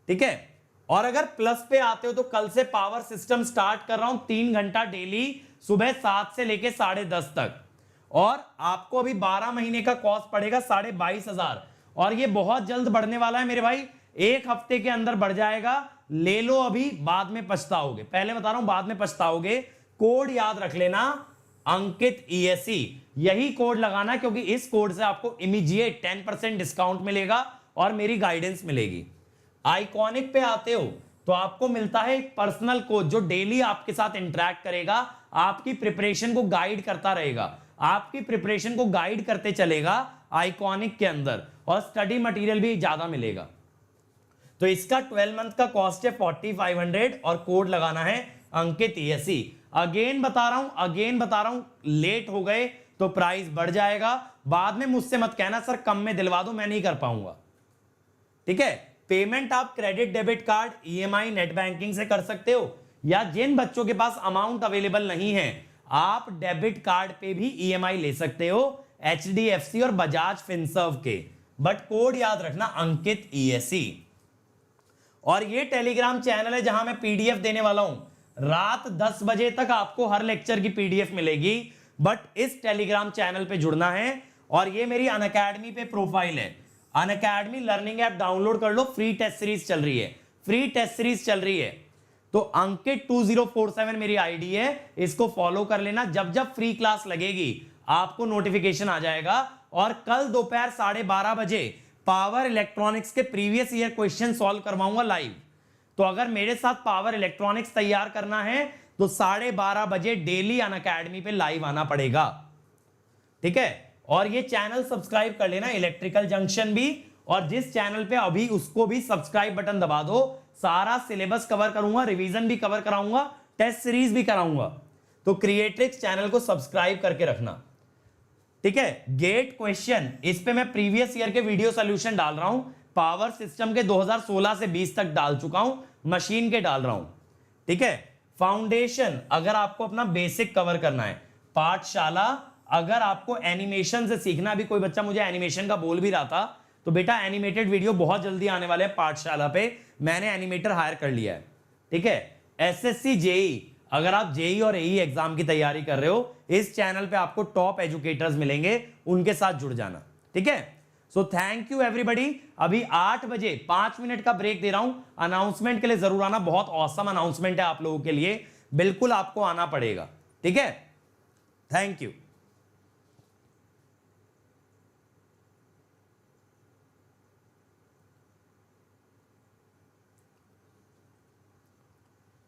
ठीक है। और अगर प्लस पे आते हो तो कल से पावर सिस्टम स्टार्ट कर रहा हूं 3 घंटा डेली, सुबह 7 से लेके 10:30 तक। और आपको अभी 12 महीने का कॉस्ट पड़ेगा 22,500 और ये बहुत जल्द बढ़ने वाला है मेरे भाई, 1 हफ्ते के अंदर बढ़ जाएगा। ले लो अभी, बाद में पछताओगे। पहले बता रहा हूं बाद में पछताओगे। कोड याद रख लेना, अंकित ESE, यही कोड लगाना, क्योंकि इस कोड से आपको इमीडिएट 10% डिस्काउंट मिलेगा और मेरी गाइडेंस मिलेगी। आइकॉनिक पे आते हो तो आपको मिलता है एक पर्सनल कोच जो डेली आपके साथ इंटरेक्ट करेगा, आपकी प्रिपरेशन को गाइड करता रहेगा, आपकी प्रिपरेशन को गाइड करते चलेगा आइकॉनिक के अंदर, और स्टडी मटेरियल भी ज्यादा मिलेगा। तो इसका 12 मंथ का कॉस्ट है 4500 और कोड लगाना है अंकित ESE। अगेन बता रहा हूं लेट हो गए तो प्राइस बढ़ जाएगा। बाद में मुझसे मत कहना सर कम में दिलवा दो, मैं नहीं कर पाऊंगा, ठीक है। पेमेंट आप credit, debit card, EMI, net banking से कर सकते हो, या जिन बच्चों के पास अमाउंट अवेलेबल नहीं है आप डेबिट कार्ड पे भी EMI ले सकते हो, HDFC और बजाज फिनसर्व के। बट कोड याद रखना अंकित ESE। और ये टेलीग्राम चैनल है जहां मैं PDF देने वाला हूं। रात 10 बजे तक आपको हर लेक्चर की PDF मिलेगी, बट इस टेलीग्राम चैनल पे जुड़ना है। और ये मेरी अनअकैडमी पे प्रोफाइल है, अनअकैडमी लर्निंग ऐप डाउनलोड कर लो, फ्री टेस्ट सीरीज चल रही है। तो अंकित 2047 मेरी आईडी है, इसको फॉलो कर लेना। जब जब फ्री क्लास लगेगी आपको नोटिफिकेशन आ जाएगा। और कल दोपहर 12:30 बजे पावर इलेक्ट्रॉनिक्स के प्रीवियस ईयर क्वेश्चन सॉल्व करवाऊंगा लाइव। तो अगर मेरे साथ पावर इलेक्ट्रॉनिक्स तैयार करना है तो 12:30 बजे डेली अनअकैडमी पे लाइव आना पड़ेगा, ठीक है। और ये चैनल सब्सक्राइब कर लेना, इलेक्ट्रिकल जंक्शन भी, और जिस चैनल पे अभी उसको भी सब्सक्राइब बटन दबा दो। सारा सिलेबस कवर करूंगा, रिवीजन भी कवर कराऊंगा, टेस्ट सीरीज भी कराऊंगा। तो क्रिएट्रिक्स चैनल को सब्सक्राइब करके रखना, ठीक है। गेट क्वेश्चन, इस पे मैं प्रीवियस ईयर के वीडियो सॉल्यूशन डाल रहा हूं, पावर सिस्टम के 2016 से 20 तक डाल चुका हूं, मशीन के डाल रहा हूं, ठीक है। फाउंडेशन, अगर आपको अपना बेसिक कवर करना है। पाठशाला, अगर आपको एनिमेशन से सीखना, भी कोई बच्चा मुझे एनिमेशन का बोल भी रहा था, तो बेटा एनिमेटेड वीडियो बहुत जल्दी आने वाले हैं पाठशाला पे, मैंने एनिमेटर हायर कर लिया है, ठीक है। एसएससी जेई, अगर आप जेई और एई एग्जाम की तैयारी कर रहे हो, इस चैनल पे आपको टॉप एजुकेटर्स मिलेंगे, उनके साथ जुड़ जाना, ठीक है। So thank you everybody. अभी 8 बजे 5 मिनट का ब्रेक दे रहा हूं, अनाउंसमेंट के लिए जरूर आना, बहुत ऑसम अनाउंसमेंट है आप लोगों के लिए, बिल्कुल आपको आना पड़ेगा, ठीक है। Thank you.